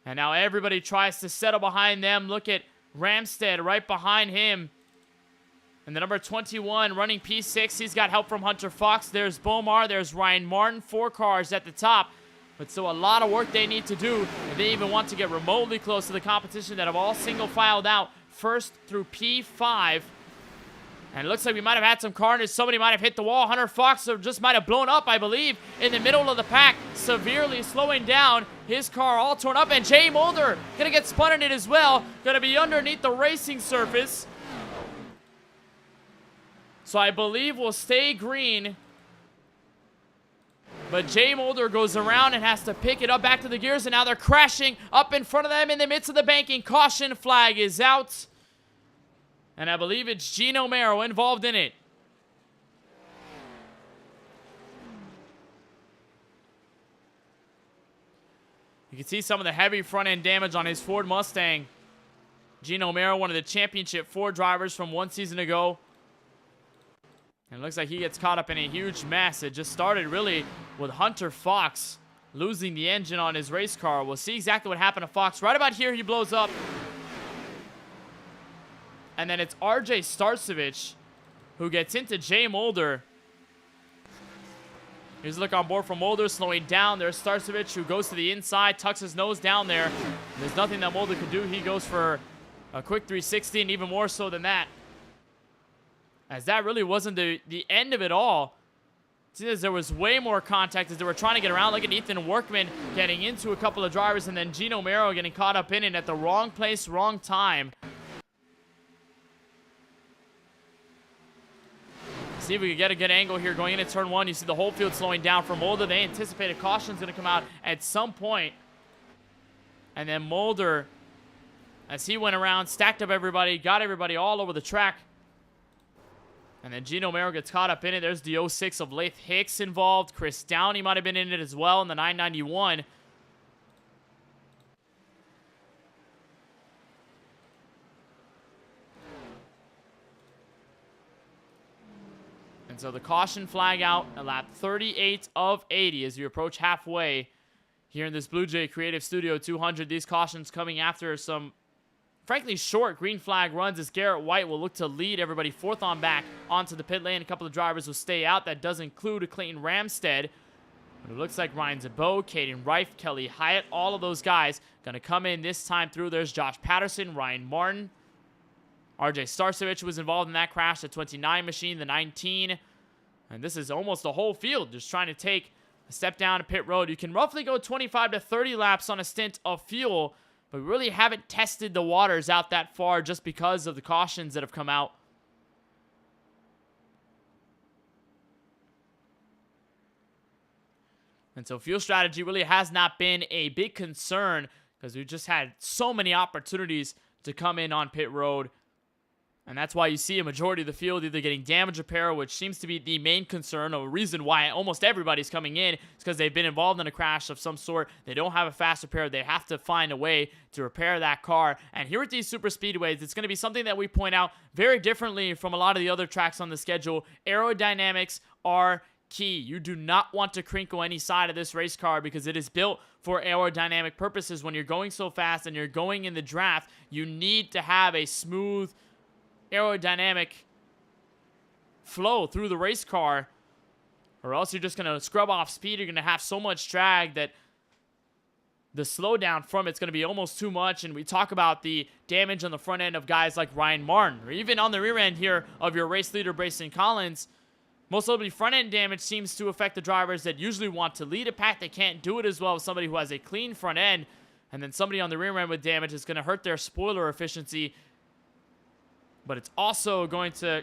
And now everybody tries to settle behind them. Look at Ramstead right behind him. And the number 21 running P6. He's got help from Hunter Fox. There's Bomar. There's Ryan Martin. 4 cars at the top. But still a lot of work they need to do if they even want to get remotely close to the competition that have all single filed out first through P5. And it looks like we might have had some carnage. Somebody might have hit the wall. Hunter Fox just might have blown up, I believe, in the middle of the pack, severely slowing down. His car all torn up. And Jay Mulder going to get spun in it as well. Going to be underneath the racing surface. So I believe we'll stay green. But Jay Mulder goes around and has to pick it up back to the gears. And now they're crashing up in front of them in the midst of the banking. Caution flag is out. And I believe it's Gino Mero involved in it. You can see some of the heavy front end damage on his Ford Mustang. Gino Mero, one of the championship Ford drivers from 1 season ago. And it looks like he gets caught up in a huge mess. It just started really with Hunter Fox losing the engine on his race car. We'll see exactly what happened to Fox. Right about here, he blows up. And then it's RJ Starcevich who gets into Jay Mulder. Here's a look on board from Mulder, slowing down. There's Starcevich who goes to the inside, tucks his nose down there. There's nothing that Mulder can do. He goes for a quick 360 and even more so than that. As that really wasn't the end of it all. See, as there was way more contact as they were trying to get around. Look at Ethan Workman getting into a couple of drivers and then Gino Mero getting caught up in it at the wrong place, wrong time. See if we can get a good angle here going into turn 1. You see the whole field slowing down for Mulder. They anticipated caution's going to come out at some point. And then Mulder, as he went around, stacked up everybody, got everybody all over the track. And then Gino Mero gets caught up in it. There's the 06 of Laith Hicks involved. Chris Downey might have been in it as well in the 991. And so the caution flag out at lap 38 of 80 as you approach halfway here in this BlueJay Creative Studio 200. These cautions coming after some frankly short green flag runs as Garrett White will look to lead everybody 4th on back onto the pit lane. A couple of drivers will stay out. That does include Clayton Ramstead. But it looks like Ryan Zabot, Caden Reif, Kelly Hyatt, all of those guys going to come in this time through. There's Josh Patterson, Ryan Martin. RJ Starcevich was involved in that crash, the 29 machine, the 19. And this is almost the whole field just trying to take a step down to pit road. You can roughly go 25 to 30 laps on a stint of fuel, but we really haven't tested the waters out that far just because of the cautions that have come out. And so fuel strategy really has not been a big concern because we've just had so many opportunities to come in on pit road. And that's why you see a majority of the field either getting damage repair, which seems to be the main concern, or a reason why almost everybody's coming in. It's because they've been involved in a crash of some sort. They don't have a fast repair. They have to find a way to repair that car. And here at these super speedways, it's going to be something that we point out very differently from a lot of the other tracks on the schedule. Aerodynamics are key. You do not want to crinkle any side of this race car because it is built for aerodynamic purposes. When you're going so fast and you're going in the draft, you need to have a smooth aerodynamic flow through the race car, or else you're just going to scrub off speed. You're going to have so much drag that the slowdown from it's going to be almost too much. And we talk about the damage on the front end of guys like Ryan Martin, or even on the rear end here of your race leader, Brayson Collins. Most notably, front end damage seems to affect the drivers that usually want to lead a pack. They can't do it as well as somebody who has a clean front end. and then somebody on the rear end with damage is going to hurt their spoiler efficiency, but it's also going to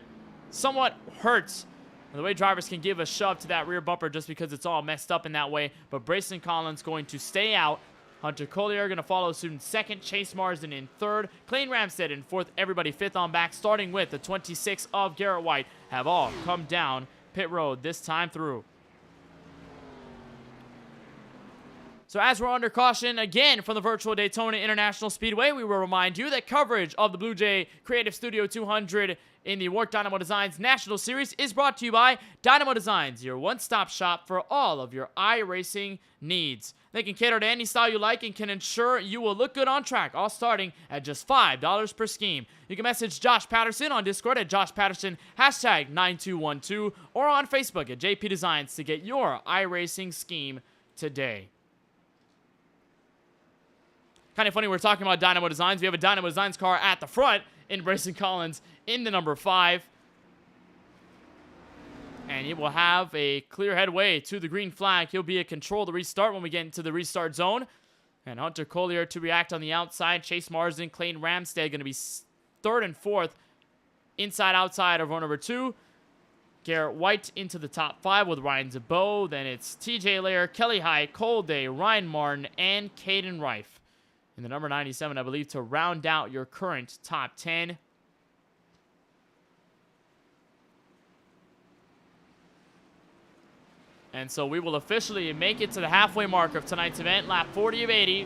somewhat hurt the way drivers can give a shove to that rear bumper just because it's all messed up in that way. But Brayson Collins going to stay out. Hunter Collier going to follow suit in second. Chase Marsden in third. Clayton Ramstead in fourth. Everybody fifth on back, starting with the 26 of Garrett White, have all come down pit road this time through. So as we're under caution again from the virtual Daytona International Speedway, we will remind you that coverage of the BlueJay Creative Studio 200 in the WORC Dynamo Designs National Series is brought to you by Dynamo Designs, your one-stop shop for all of your iRacing needs. They can cater to any style you like and can ensure you will look good on track, all starting at just $5 per scheme. You can message Josh Patterson on Discord at Josh Patterson, #9212, or on Facebook at JP Designs to get your iRacing scheme today. Kind of funny, we're talking about Dynamo Designs. We have a Dynamo Designs car at the front in Brayson Collins in the number 5. And he will have a clear headway to the green flag. He'll be at control of the restart when we get into the restart zone. And Hunter Collier to react on the outside. Chase Marsden, Clayton Ramstead going to be third and fourth. Inside, outside of row number 2. Garrett White into the top 5 with Ryan Zabeau. Then it's TJ Lair, Kelly Hyatt, Cole Day, Ryan Martin, and Caden Rife in the number 97, I believe, to round out your current top 10. And so we will officially make it to the halfway mark of tonight's event, lap 40 of 80.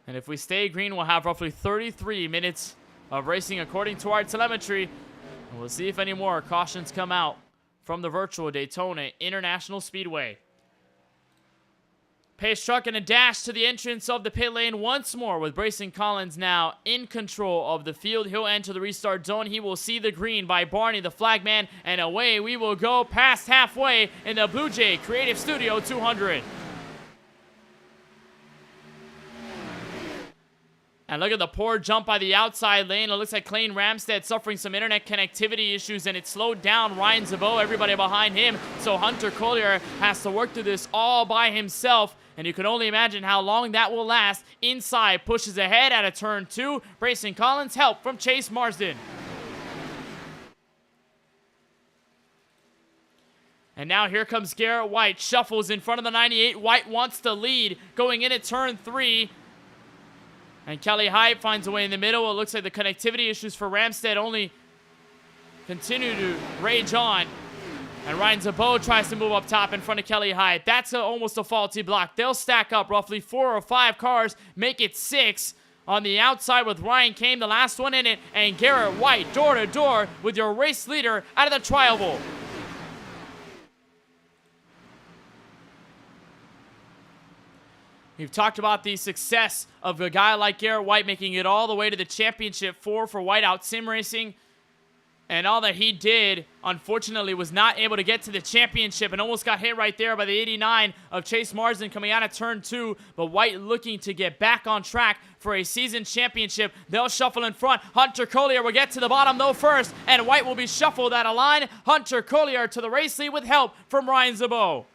And if we stay green, we'll have roughly 33 minutes of racing according to our telemetry. And we'll see if any more cautions come out from the virtual Daytona International Speedway. Pace truck and a dash to the entrance of the pit lane once more with Brayson Collins now in control of the field. He'll enter the restart zone. He will see the green by Barney, the flagman, and away we will go past halfway in the BlueJay Creative Studio 200. And look at the poor jump by the outside lane. It looks like Clayton Ramstead suffering some internet connectivity issues, and it slowed down Ryan Zabeau, everybody behind him. So Hunter Collier has to work through this all by himself, and you can only imagine how long that will last. Inside, pushes ahead out of turn 2. Brayson Collins, help from Chase Marsden. And now here comes Garrett White. Shuffles in front of the 98. White wants the lead going in at turn 3. And Kelly Hyatt finds a way in the middle. It looks like the connectivity issues for Ramstead only continue to rage on. And Ryan Zabeau tries to move up top in front of Kelly Hyatt. That's almost a faulty block. They'll stack up roughly 4 or 5 cars, make it 6 on the outside with Ryan Kame, the last one in it, and Garrett White door to door with your race leader out of the trial bowl. We've talked about the success of a guy like Garrett White making it all the way to the championship 4 for Whiteout Sim Racing. And all that he did, unfortunately, was not able to get to the championship and almost got hit right there by the 89 of Chase Marsden coming out of turn 2. But White looking to get back on track for a season championship. They'll shuffle in front. Hunter Collier will get to the bottom, though, first. And White will be shuffled out of line. Hunter Collier to the race lead with help from Ryan Zabeau.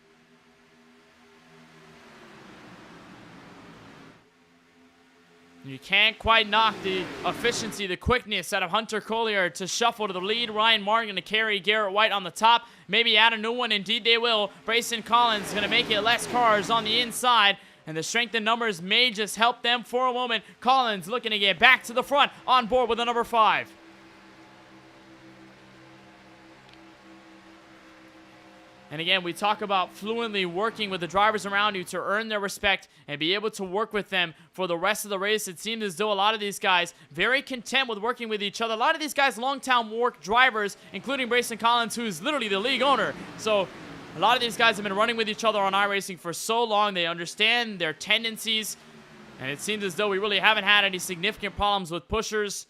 You can't quite knock the efficiency, the quickness out of Hunter Collier to shuffle to the lead. Ryan Martin going to carry Garrett White on the top. Maybe add a new one. Indeed, they will. Brayson Collins going to make it less cars on the inside. And the strength in numbers may just help them for a moment. Collins looking to get back to the front on board with the number 5. And again, we talk about fluently working with the drivers around you to earn their respect and be able to work with them for the rest of the race. It seems as though a lot of these guys very content with working with each other. A lot of these guys long-time WORC drivers, including Brayson Collins, who's literally the league owner. So a lot of these guys have been running with each other on iRacing for so long. They understand their tendencies. And it seems as though we really haven't had any significant problems with pushers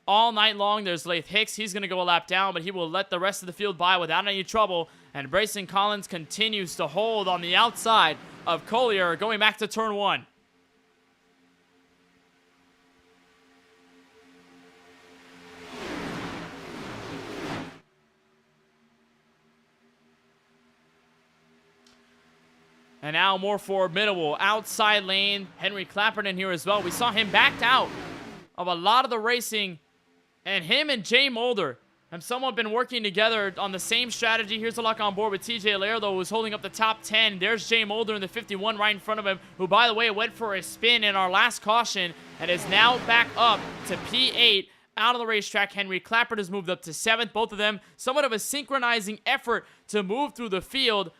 all night long. There's Laith Hicks. He's going to go a lap down, but he will let the rest of the field by without any trouble. And Brayson Collins continues to hold on the outside of Collier going back to turn 1. And now more formidable outside lane. Henry Clapperton here as well. We saw him backed out of a lot of the racing. And him and Jay Mulder have somewhat been working together on the same strategy. Here's a lock on board with TJ Lair, though, who's holding up the top 10. There's Jay Mulder in the 51 right in front of him, who, by the way, went for a spin in our last caution and is now back up to P8 out of the racetrack. Henry Clapperton has moved up to 7th. Both of them somewhat of a synchronizing effort to move through the field.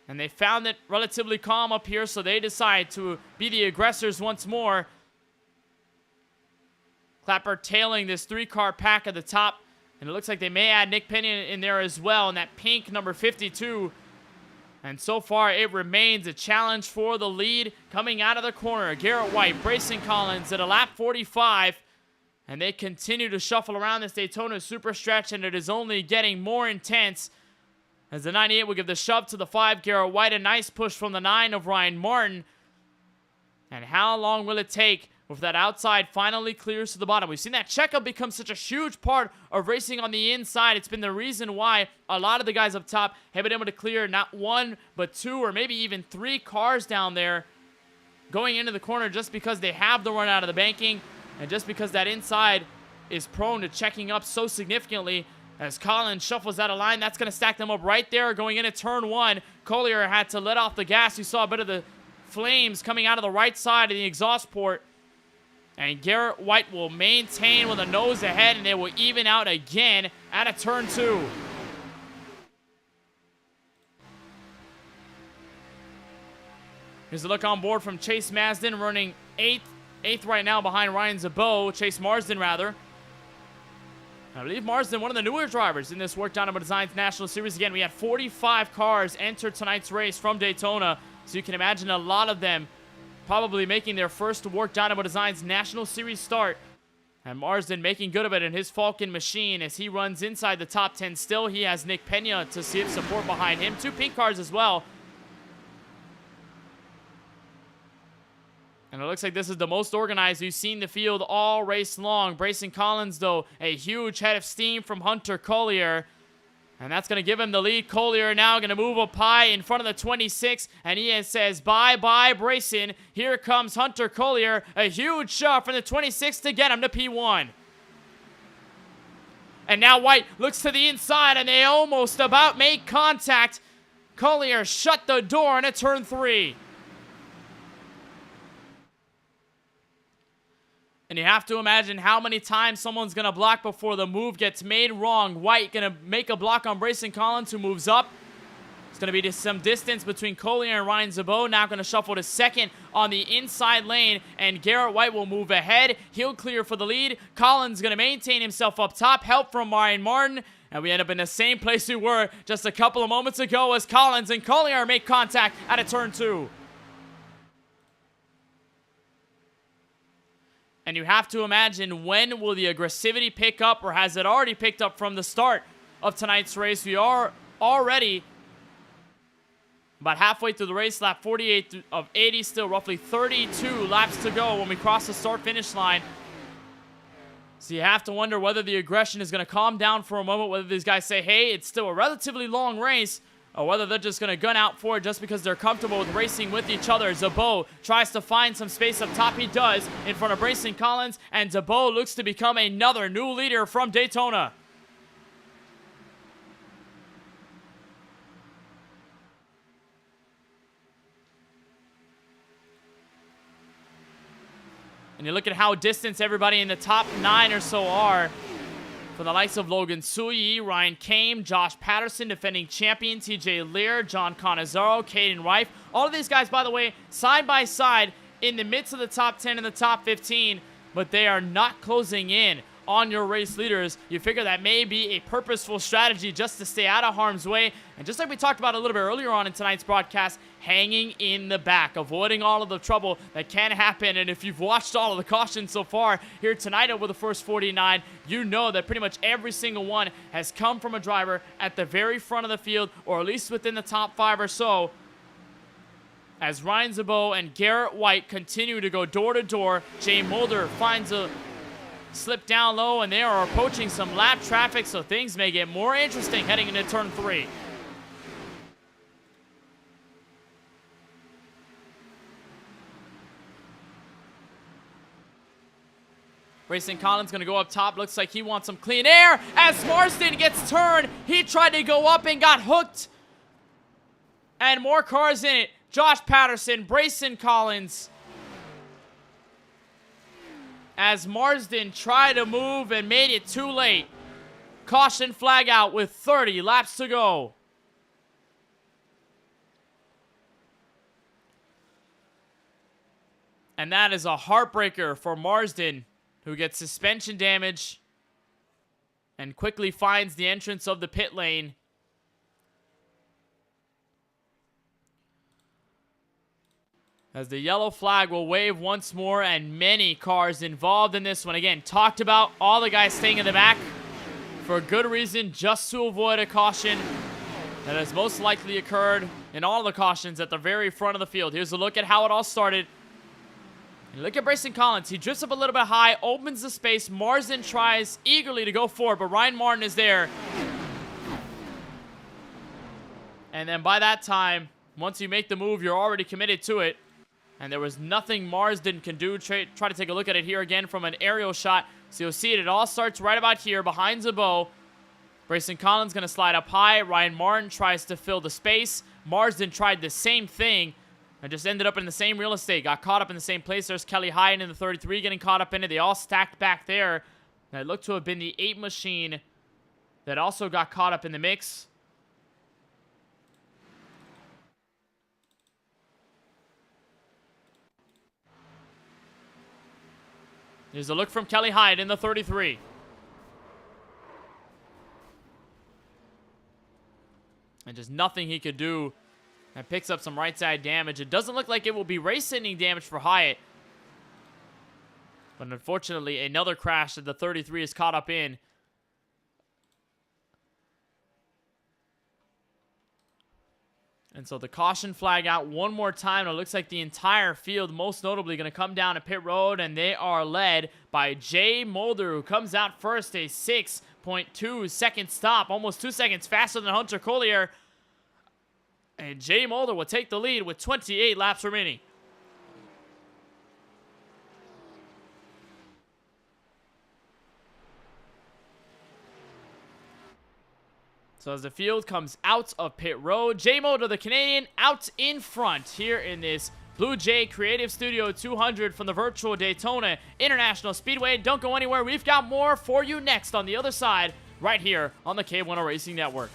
And they found it relatively calm up here, so they decide to be the aggressors once more. Clapper tailing this 3-car pack at the top. And it looks like they may add Nick Pena in there as well in that pink number 52. And so far, it remains a challenge for the lead coming out of the corner. Garrett White, Brayson Collins at a lap 45. And they continue to shuffle around this Daytona super stretch, and it is only getting more intense. As the 98 will give the shove to the 5, Garrett White. A nice push from the 9 of Ryan Martin. And how long will it take before that outside finally clears to the bottom? We've seen that checkup become such a huge part of racing on the inside. It's been the reason why a lot of the guys up top have been able to clear not 1, but 2, or maybe even 3 cars down there going into the corner, just because they have the run out of the banking and just because that inside is prone to checking up so significantly. As Collins shuffles out of line, that's going to stack them up right there going into turn 1. Collier had to let off the gas. You saw a bit of the flames coming out of the right side of the exhaust port. And Garrett White will maintain with a nose ahead, and they will even out again out of turn 2. Here's a look on board from Chase Marsden, running 8th right now behind Ryan Zabot. Chase Marsden, rather. I believe Marsden, one of the newer drivers in this WORC Dynamo Designs National Series. Again, we had 45 cars enter tonight's race from Daytona, so you can imagine a lot of them probably making their first WORC Dynamo Designs National Series start. And Marsden making good of it in his Falcon machine as he runs inside the top 10 still. He has Nick Pena to see support behind him. 2 pink cars as well. And it looks like this is the most organized we've seen the field all race long. Brayson Collins, though, a huge head of steam from Hunter Collier. And that's going to give him the lead. Collier now going to move up high in front of the 26. And he says, bye-bye, Brayson. Here comes Hunter Collier. A huge shot from the 26 to get him to P1. And now White looks to the inside, and they almost about make contact. Collier shut the door into turn 3. And you have to imagine how many times someone's going to block before the move gets made wrong. White going to make a block on Brayson Collins, who moves up. It's going to be just some distance between Collier and Ryan Zabot. Now going to shuffle to 2nd on the inside lane. And Garrett White will move ahead. He'll clear for the lead. Collins going to maintain himself up top. Help from Ryan Martin. And we end up in the same place we were just a couple of moments ago as Collins and Collier make contact out of turn 2. And you have to imagine, when will the aggressivity pick up, or has it already picked up from the start of tonight's race? We are already about halfway through the race, lap 48 of 80, still roughly 32 laps to go when we cross the start-finish line. So you have to wonder whether the aggression is going to calm down for a moment, whether these guys say, hey, it's still a relatively long race, or whether they're just going to gun out for it just because they're comfortable with racing with each other. Zabot tries to find some space up top. He does in front of Brayson Collins, and Zabot looks to become another new leader from Daytona. And you look at how distant everybody in the top 9 or so are. For the likes of Logan Suyi, Ryan Kame, Josh Patterson, defending champion, TJ Lear, John Canizaro, Caden Rife. All of these guys, by the way, side by side in the midst of the top 10 and the top 15, but they are not closing in on your race leaders. You figure that may be a purposeful strategy just to stay out of harm's way. And just like we talked about a little bit earlier on in tonight's broadcast, hanging in the back, avoiding all of the trouble that can happen. And if you've watched all of the cautions so far here tonight over the first 49, you know that pretty much every single one has come from a driver at the very front of the field, or at least within the top 5 or so. As Ryan Zabot and Garrett White continue to go door to door, Jay Mulder finds a slip down low, and they are approaching some lap traffic, so things may get more interesting heading into turn 3. Grayson Collins going to go up top. Looks like he wants some clean air. As Marsden gets turned, he tried to go up and got hooked. And more cars in it. Josh Patterson, Grayson Collins. As Marsden tried to move and made it too late. Caution flag out with 30 laps to go. And that is a heartbreaker for Marsden, who gets suspension damage and quickly finds the entrance of the pit lane. As the yellow flag will wave once more, and many cars involved in this one. Again, talked about all the guys staying in the back for a good reason, just to avoid a caution that has most likely occurred in all the cautions at the very front of the field. Here's a look at how it all started. And look at Grayson Collins. He drifts up a little bit high, opens the space. Marsden tries eagerly to go forward, but Ryan Martin is there. And then by that time, once you make the move, you're already committed to it. And there was nothing Marsden can do. Try to take a look at it here again from an aerial shot. So you'll see it. It all starts right about here behind Zabot. Grayson Collins going to slide up high. Ryan Martin tries to fill the space. Marsden tried the same thing and just ended up in the same real estate. Got caught up in the same place. There's Kelly Hyden in the 33 getting caught up in it. They all stacked back there. And it looked to have been the 8 machine that also got caught up in the mix. Here's a look from Kelly Hyde in the 33. And just nothing he could do. And picks up some right side damage. It doesn't look like it will be race-ending damage for Hyatt. But unfortunately, another crash that the 33 is caught up in. And so the caution flag out one more time. It looks like the entire field, most notably, going to come down to pit road. And they are led by Jay Mulder, who comes out first. A 6.2 second stop. Almost 2 seconds faster than Hunter Collier. And Jay Mulder will take the lead with 28 laps remaining. So as the field comes out of pit road, Jay Mulder, the Canadian, out in front here in this BlueJay Creative Studio 200 from the virtual Daytona International Speedway. Don't go anywhere. We've got more for you next on the other side right here on the KBueno Racing Network.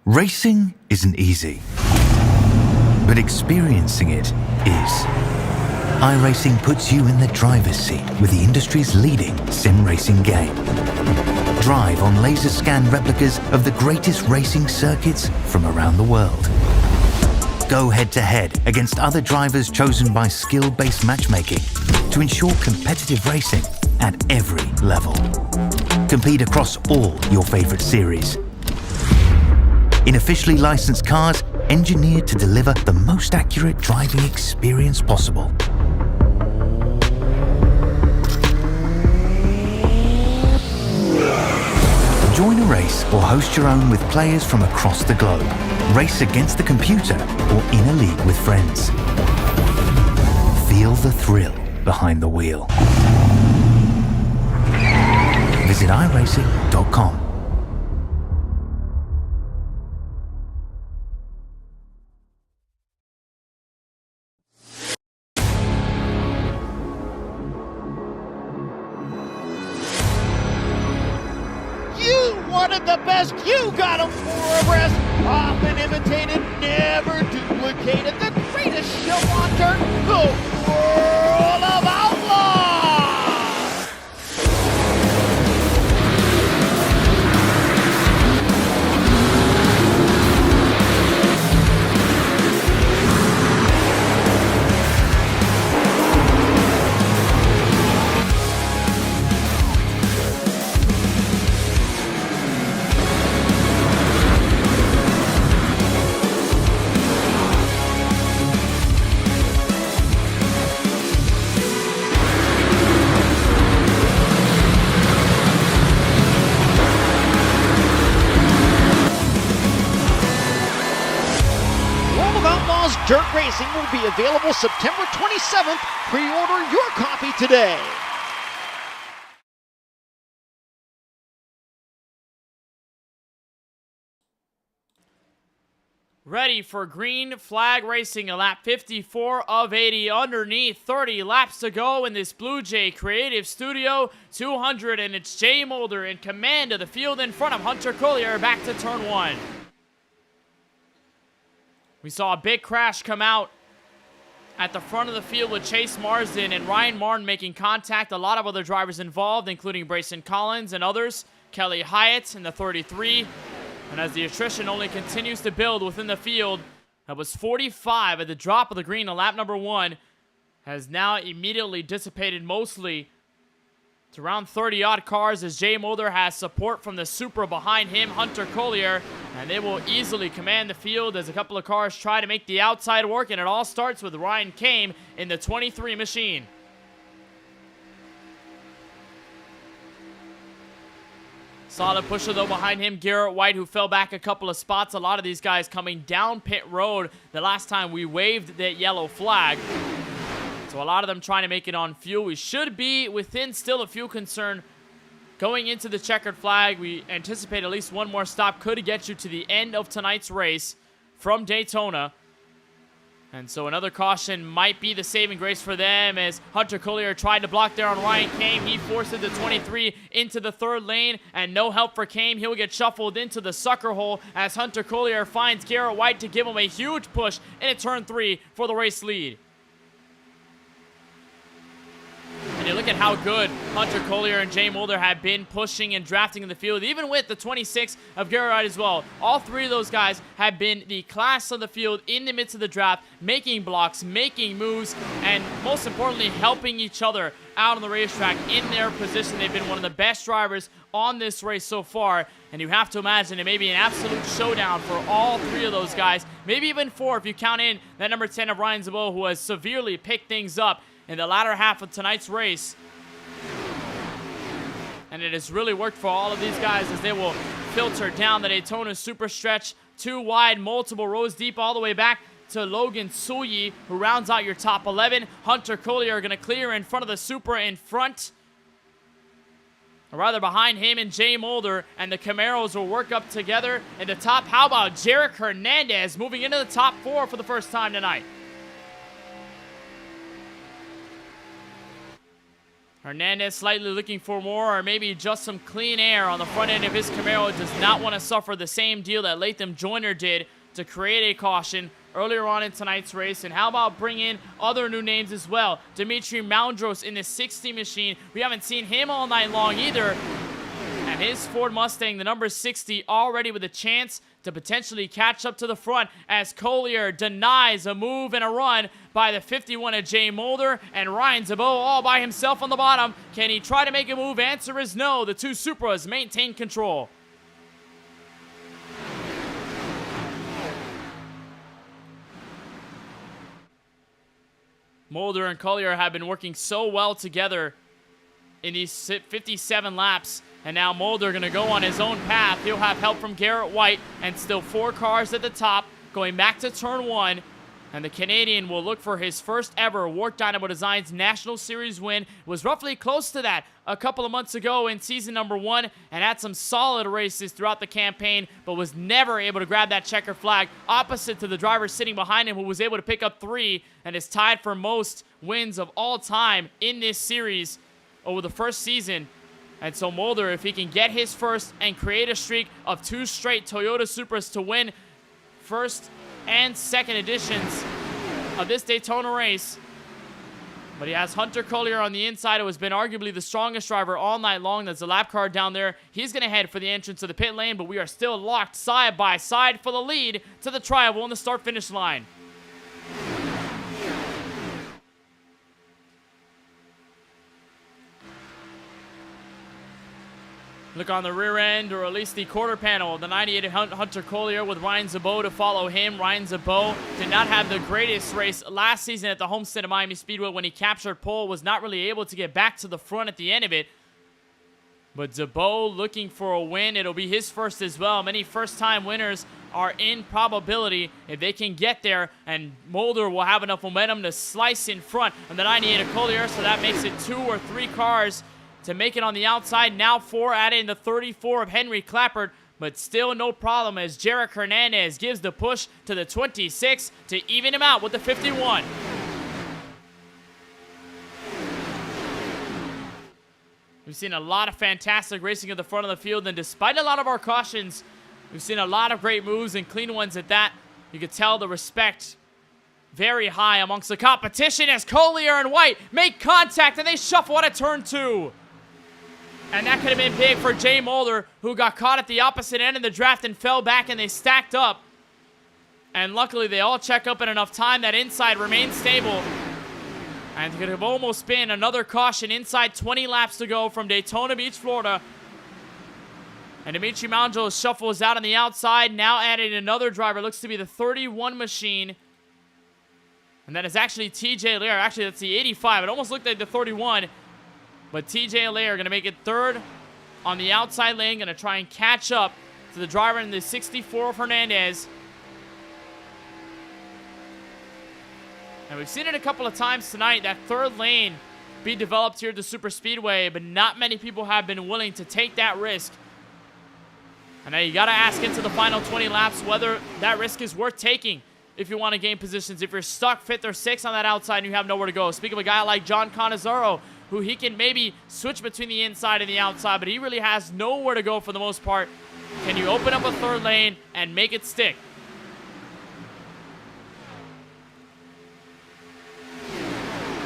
Racing isn't easy, but experiencing it is. iRacing puts you in the driver's seat with the industry's leading sim racing game. Drive on laser scan replicas of the greatest racing circuits from around the world. Go head to head against other drivers chosen by skill-based matchmaking to ensure competitive racing at every level. Compete across all your favorite series. In officially licensed cars, engineered to deliver the most accurate driving experience possible. Join a race or host your own with players from across the globe. Race against the computer or in a league with friends. Feel the thrill behind the wheel. Visit iRacing.com. The best, you got them for abreast, often imitated, never duplicated, the greatest show on dirt, the World of Outlaws! Dirt Racing will be available September 27th. Pre-order your copy today. Ready for green flag racing, a lap 54 of 80 underneath 30 laps to go in this BlueJay Creative Studio 200, and it's Jay Mulder in command of the field in front of Hunter Collier back to turn 1. We saw a big crash come out at the front of the field with Chase Marsden and Ryan Martin making contact. A lot of other drivers involved, including Brayson Collins and others. Kelly Hyatt in the 33. And as the attrition only continues to build within the field, that was 45 at the drop of the green on lap number 1, has now immediately dissipated mostly to around 30-odd cars as Jay Mulder has support from the Supra behind him, Hunter Collier, and they will easily command the field as a couple of cars try to make the outside work, and it all starts with Ryan Kame in the 23 machine. Solid pusher, though, behind him, Garrett White, who fell back a couple of spots. A lot of these guys coming down pit road the last time we waved that yellow flag. So a lot of them trying to make it on fuel. We should be within still a fuel concern going into the checkered flag. We anticipate at least one more stop could get you to the end of tonight's race from Daytona. And so another caution might be the saving grace for them as Hunter Collier tried to block there on Ryan Kame. He forces the 23 into the third lane, and no help for Kame. He'll get shuffled into the sucker hole as Hunter Collier finds Garrett White to give him a huge push into turn 3 for the race lead. And you look at how good Hunter Collier and Jay Mulder have been pushing and drafting in the field, even with the 26 of Garrett White as well. All three of those guys have been the class of the field in the midst of the draft, making blocks, making moves, and most importantly, helping each other out on the racetrack in their position. They've been one of the best drivers on this race so far, and you have to imagine it may be an absolute showdown for all three of those guys, maybe even 4 if you count in that number 10 of Ryan Zabot, who has severely picked things up in the latter half of tonight's race. And it has really worked for all of these guys as they will filter down the Daytona super stretch, 2 wide, multiple rows deep, all the way back to Logan Suyi, who rounds out your top 11. Hunter Collier going to clear in front of the Supra in front, or rather behind him and Jay Mulder, and the Camaros will work up together in the top. How about Jarek Hernandez moving into the top 4 for the first time tonight? Hernandez slightly looking for more, or maybe just some clean air on the front end of his Camaro. Does not want to suffer the same deal that Latham Joyner did to create a caution earlier on in tonight's race. And how about bring in other new names as well? Dimitri Moundros in the 60 machine. We haven't seen him all night long either. And his Ford Mustang, the number 60, already with a chance to potentially catch up to the front as Collier denies a move and a run by the 51 of Jay Mulder, and Ryan Zabot all by himself on the bottom. Can he try to make a move? Answer is no. The 2 Supras maintain control. Mulder and Collier have been working so well together in these 57 laps. And now Mulder going to go on his own path. He'll have help from Garrett White, and still 4 cars at the top going back to turn 1. And the Canadian will look for his first ever WORC Dynamo Designs National Series win. Was roughly close to that a couple of months ago in season number 1, and had some solid races throughout the campaign, but was never able to grab that checker flag, opposite to the driver sitting behind him, who was able to pick up 3 and is tied for most wins of all time in this series over the first season. And so Mulder, if he can get his first and create a streak of 2 straight Toyota Supras to win first and second editions of this Daytona race. But he has Hunter Collier on the inside, who has been arguably the strongest driver all night long. There's a lap car down there. He's going to head for the entrance of the pit lane, but we are still locked side by side for the lead to the trioval on the start-finish line. Look on the rear end, or at least the quarter panel, the 98 Hunter Collier with Ryan Zabot to follow him. Ryan Zabot did not have the greatest race last season at the Homestead of Miami Speedway when he captured pole, was not really able to get back to the front at the end of it. But DeBow looking for a win. It'll be his first as well. Many first-time winners are in probability if they can get there, and Mulder will have enough momentum to slice in front of the 98 of Collier, so that makes it 2 or 3 cars to make it on the outside. Now 4 added in the 34 of Henry Clappert, but still no problem as Jarek Hernandez gives the push to the 26 to even him out with the 51. We've seen a lot of fantastic racing at the front of the field, and despite a lot of our cautions, we've seen a lot of great moves and clean ones at that. You could tell the respect very high amongst the competition as Collier and White make contact and they shuffle out of turn 2. And that could have been big for Jay Mulder, who got caught at the opposite end of the draft and fell back, and they stacked up. And luckily they all check up in enough time that inside remains stable. And it could have almost been another caution inside 20 laps to go from Daytona Beach, Florida. And Dimitri Manjo shuffles out on the outside, now adding another driver. Looks to be the 31 machine. And that is actually TJ Lair. Actually, that's the 85. It almost looked like the 31. But TJ Lair going to make it third on the outside lane. Going to try and catch up to the driver in the 64 of Hernandez. And we've seen it a couple of times tonight, that third lane be developed here at the Super Speedway, but not many people have been willing to take that risk. And now you got to ask into the final 20 laps whether that risk is worth taking if you want to gain positions. If you're stuck 5th or 6th on that outside and you have nowhere to go. Speak of a guy like John Cannizzaro, who he can maybe switch between the inside and the outside, but he really has nowhere to go for the most part. Can you open up a third lane and make it stick?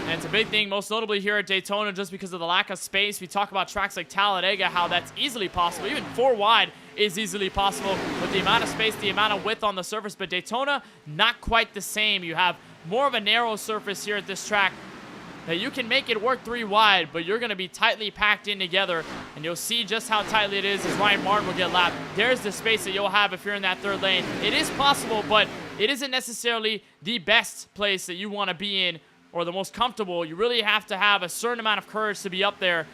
And it's a big thing, most notably here at Daytona, just because of the lack of space. We talk about tracks like Talladega, how that's easily possible. Even 4 wide is easily possible with the amount of space, the amount of width on the surface. But Daytona, not quite the same. You have more of a narrow surface here at this track that you can make it work 3 wide, but you're going to be tightly packed in together. And you'll see just how tightly it is as Ryan Martin will get lapped. There's the space that you'll have if you're in that third lane. It is possible, but it isn't necessarily the best place that you want to be in, or the most comfortable. You really have to have a certain amount of courage to be up there,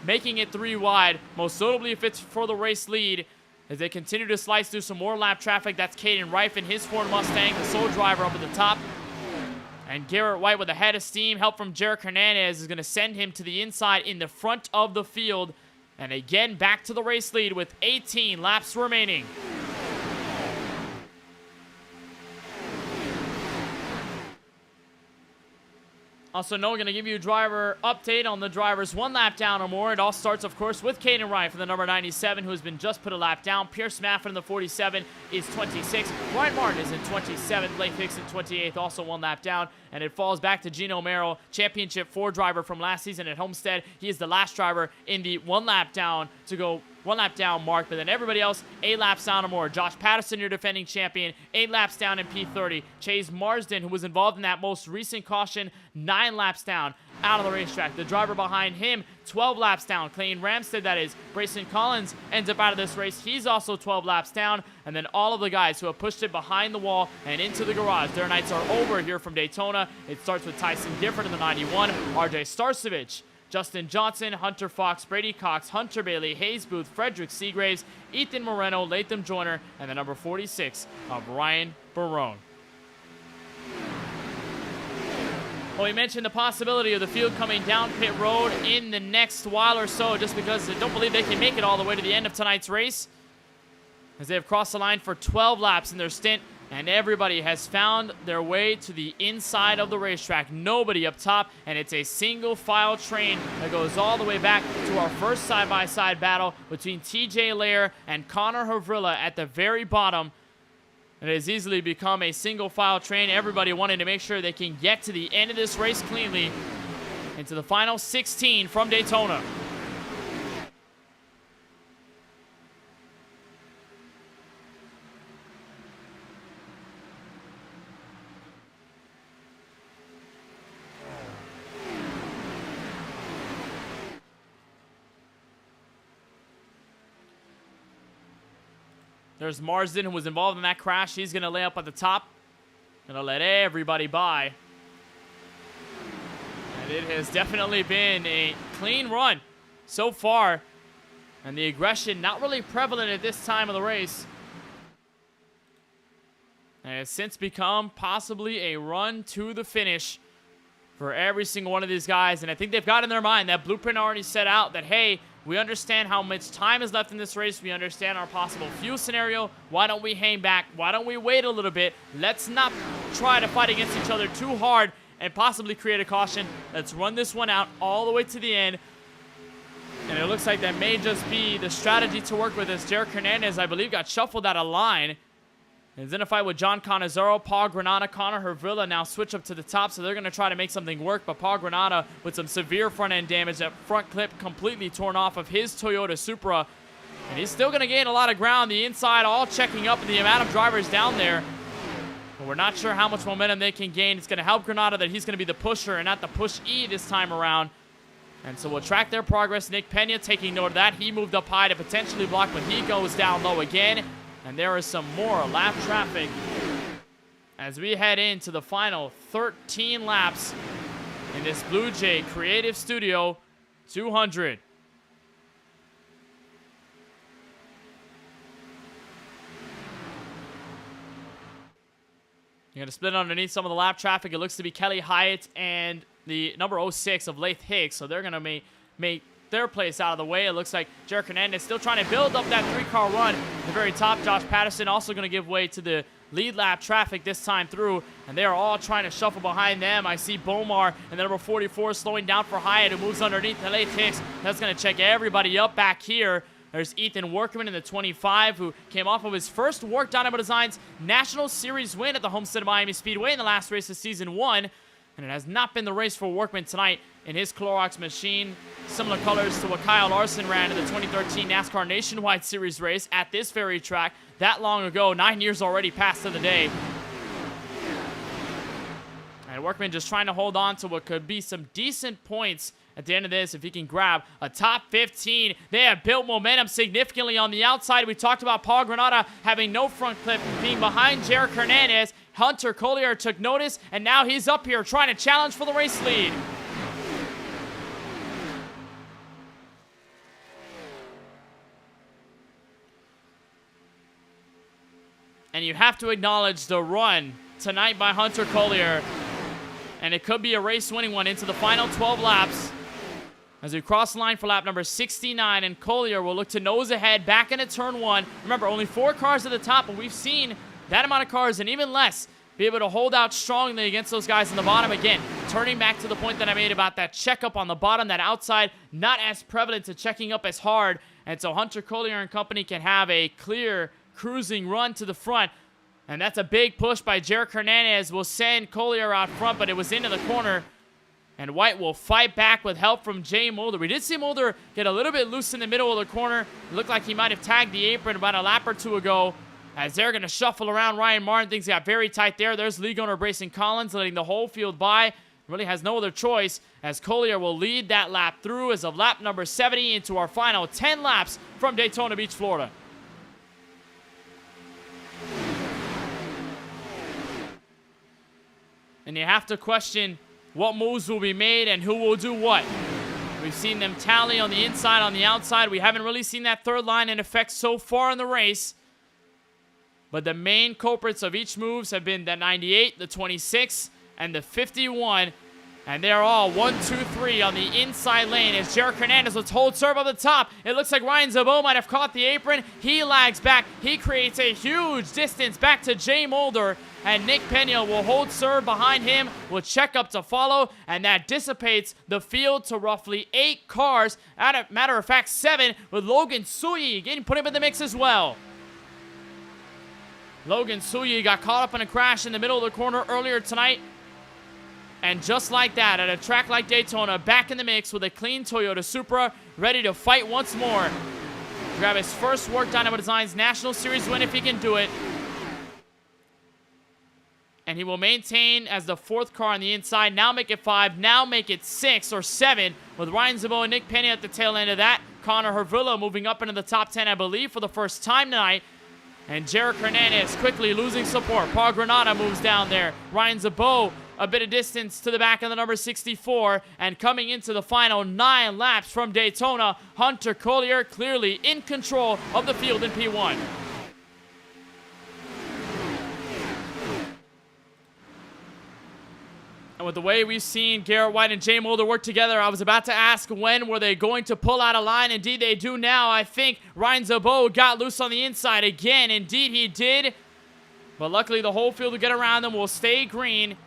making it 3 wide, most notably if it's for the race lead, as they continue to slice through some more lap traffic. That's Caden Reif in his Ford Mustang, the sole driver up at the top. And Garrett White with a head of steam. Help from Jarek Hernandez is going to send him to the inside in the front of the field. And again, back to the race lead with 18 laps remaining. Also, Noah going to give you a driver update on the drivers 1 lap down or more. It all starts, of course, with Caden Ryan for the number 97, who has been just put a lap down. Pierce Maffin in the 47 is 26. Ryan Martin is in 27th. Blake Hicks in 28th, also 1 lap down. And it falls back to Gino Merrill, championship 4 driver from last season at Homestead. He is the last driver in the 1 lap down to go 1 lap down mark, but then everybody else 8 laps down or more. Josh Patterson, your defending champion, 8 laps down in P30. Chase Marsden, who was involved in that most recent caution, 9 laps down out of the racetrack. The driver behind him, 12 laps down. Clayton Ramstead, that is. Brayson Collins ends up out of this race. He's also 12 laps down. And then all of the guys who have pushed it behind the wall and into the garage. Their nights are over here from Daytona. It starts with Tyson Gifford in the 91, RJ Starcevich, Justin Johnson, Hunter Fox, Brady Cox, Hunter Bailey, Hayes Booth, Frederick Seagraves, Ethan Moreno, Latham Joyner, and the number 46 of Ryan Barone. Well, we mentioned the possibility of the field coming down pit road in the next while or so, just because I don't believe they can make it all the way to the end of tonight's race, as they have crossed the line for 12 laps in their stint. And everybody has found their way to the inside of the racetrack. Nobody up top, and it's a single file train that goes all the way back to our first side-by-side battle between TJ Lair and Connor Havrilla at the very bottom. It has easily become a single file train. Everybody wanting to make sure they can get to the end of this race cleanly into the final 16 from Daytona. There's Marsden, who was involved in that crash. He's going to lay up at the top. Going to let everybody by. And it has definitely been a clean run so far And the aggression not really prevalent at this time of the race. And it's since become possibly a run to the finish for every single one of these guys. And I think they've got in their mind that blueprint already set out that, hey, we understand how much time is left in this race. We understand our possible fuel scenario. Why don't we hang back? Why don't we wait a little bit? Let's not try to fight against each other too hard and possibly create a caution. Let's run this one out all the way to the end. And it looks like that may just be the strategy to work with, as Derek Hernandez, I believe, got shuffled out of line. He's in a fight with John Canizaro, Paul Granada, Connor Hervilla now switch up to the top, so they're going to try to make something work. But Paul Granada with some severe front-end damage, that front clip completely torn off of his Toyota Supra. And he's still going to gain a lot of ground. The inside all checking up, and the amount of drivers down there. But we're not sure how much momentum they can gain. It's going to help Granada that he's going to be the pusher and not the push-E this time around. And so we'll track their progress. Nick Pena taking note of that. He moved up high to potentially block, but he goes down low again. And there is some more lap traffic as we head into the final 13 laps in this BlueJay Creative Studio 200. You're going to split underneath some of the lap traffic. It looks to be Kelly Hyatt and the number 06 of Laith Hicks. So they're going to make their place out of the way. It looks like Derek Hernandez still trying to build up that 3-car run at the very top. Josh Patterson also going to give way to the lead lap traffic this time through, and they are all trying to shuffle behind them. I see Bomar and the number 44 slowing down for Hyatt, who moves underneath the Laith Hicks. That's going to check everybody up back here. There's Ethan Workman in the 25, who came off of his first WORC Dynamo Designs National Series win at the Homestead of Miami Speedway in the last race of Season 1. And it has not been the race for Workman tonight in his Clorox machine. Similar colors to what Kyle Larson ran in the 2013 NASCAR Nationwide Series race at this very track that long ago. 9 years already passed to the day. And Workman just trying to hold on to what could be some decent points at the end of this if he can grab a top 15. They have built momentum significantly on the outside. We talked about Paul Granada having no front clip, being behind Derek Hernandez. Hunter Collier took notice, and now he's up here trying to challenge for the race lead. And you have to acknowledge the run tonight by Hunter Collier. And it could be a race-winning one into the final 12 laps. As we cross the line for lap number 69, and Collier will look to nose ahead back into turn 1. Remember, only 4 cars at the top, but we've seen that amount of cars and even less be able to hold out strongly against those guys in the bottom. Again, turning back to the point that I made about that checkup on the bottom, that outside not as prevalent to checking up as hard. And so Hunter Collier and company can have a clear cruising run to the front. And that's a big push by Derek Hernandez. Will send Collier out front, but it was into the corner. And White will fight back with help from Jay Mulder. We did see Mulder get a little bit loose in the middle of the corner. It looked like he might have tagged the apron about a lap or two ago. As they're going to shuffle around Ryan Martin. Things got very tight there. There's league owner Brayson Collins letting the whole field by. Really has no other choice, as Collier will lead that lap through as of lap number 70 into our final 10 laps from Daytona Beach, Florida. And you have to question what moves will be made and who will do what. We've seen them tally on the inside, on the outside. We haven't really seen that third line in effect so far in the race. But the main culprits of each moves have been the 98, the 26, and the 51. And they're all 1, 2, 3 on the inside lane as Derek Hernandez will hold serve up the top. It looks like Ryan Zabo might have caught the apron. He lags back. He creates a huge distance back to Jay Mulder. And Nick Pena will hold serve behind him with checkup to follow. And that dissipates the field to roughly 8 cars. Matter of fact, 7 with Logan Suyi getting put him in the mix as well. Logan Suyi got caught up in a crash in the middle of the corner earlier tonight. And just like that, at a track like Daytona, back in the mix with a clean Toyota Supra, ready to fight once more. Grab his first WORC Dynamo Designs National Series win if he can do it. And he will maintain as the 4th car on the inside. Now make it 5, now make it 6 or 7 with Ryan Zabo and Nick Pena at the tail end of that. Connor Hervilla moving up into the top 10, I believe, for the first time tonight. And Derek Hernandez quickly losing support. Paul Granada moves down there. Ryan Zabo a bit of distance to the back of the number 64. And coming into the final 9 laps from Daytona, Hunter Collier clearly in control of the field in P1. And with the way we've seen Garrett White and Jay Mulder work together, I was about to ask when were they going to pull out a line. Indeed, they do now. I think Ryan Zabot got loose on the inside again. Indeed, he did. But luckily, the whole field will get around them, will stay green.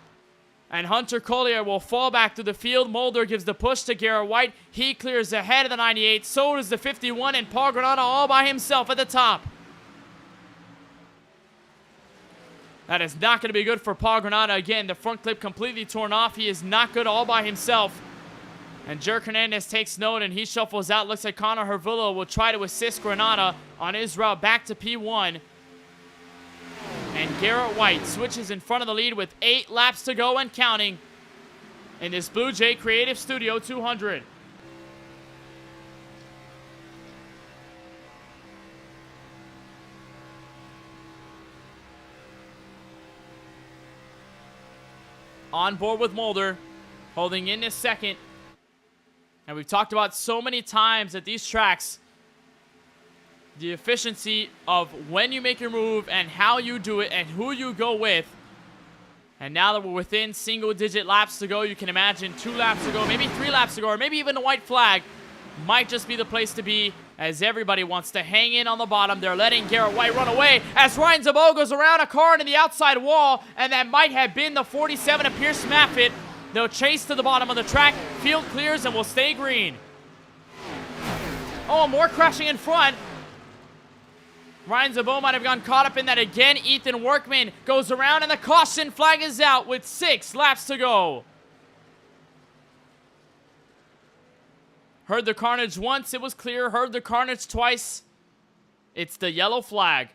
And Hunter Collier will fall back to the field. Mulder gives the push to Garrett White. He clears ahead of the 98. So does the 51, and Paul Granata all by himself at the top. That is not going to be good for Paul Granata. Again, the front clip completely torn off. He is not good all by himself. And Jerk Hernandez takes note, and he shuffles out. Looks like Connor Hervillo will try to assist Granata on his route back to P1. And Garrett White switches in front of the lead with 8 laps to go and counting in this BlueJay Creative Studio 200. On board with Mulder, holding in his second. And we've talked about so many times at these tracks the efficiency of when you make your move and how you do it and who you go with. And now that we're within single-digit laps to go, you can imagine 2 laps to go, maybe 3 laps to go, or maybe even the white flag might just be the place to be, as everybody wants to hang in on the bottom. They're letting Garrett White run away as Ryan Zabot goes around a car into the outside wall, and that might have been the 47 of Pierce Maffitt. They'll chase to the bottom of the track. Field clears and will stay green. Oh, more crashing in front. Ryan Zabot might have gone caught up in that again. Ethan Workman goes around, and the caution flag is out with 6 laps to go. Heard the carnage once, it was clear. Heard the carnage twice, it's the yellow flag.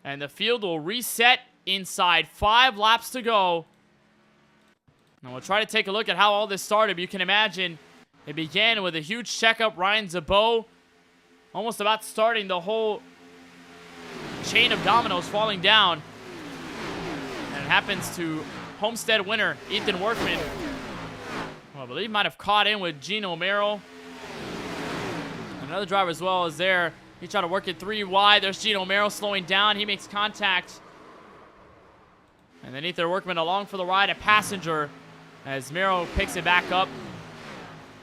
And the field will reset inside 5 laps to go. And we'll try to take a look at how all this started. You can imagine it began with a huge checkup. Ryan Zabot almost about starting the whole chain of dominoes falling down. And it happens to Homestead winner Ethan Workman. Well, I believe might have caught in with Gino Merrill. Another driver as well is there. He tried to work it 3 wide. There's Gino Merrill slowing down. He makes contact. And then Ethan Workman along for the ride, a passenger, as Merrill picks it back up.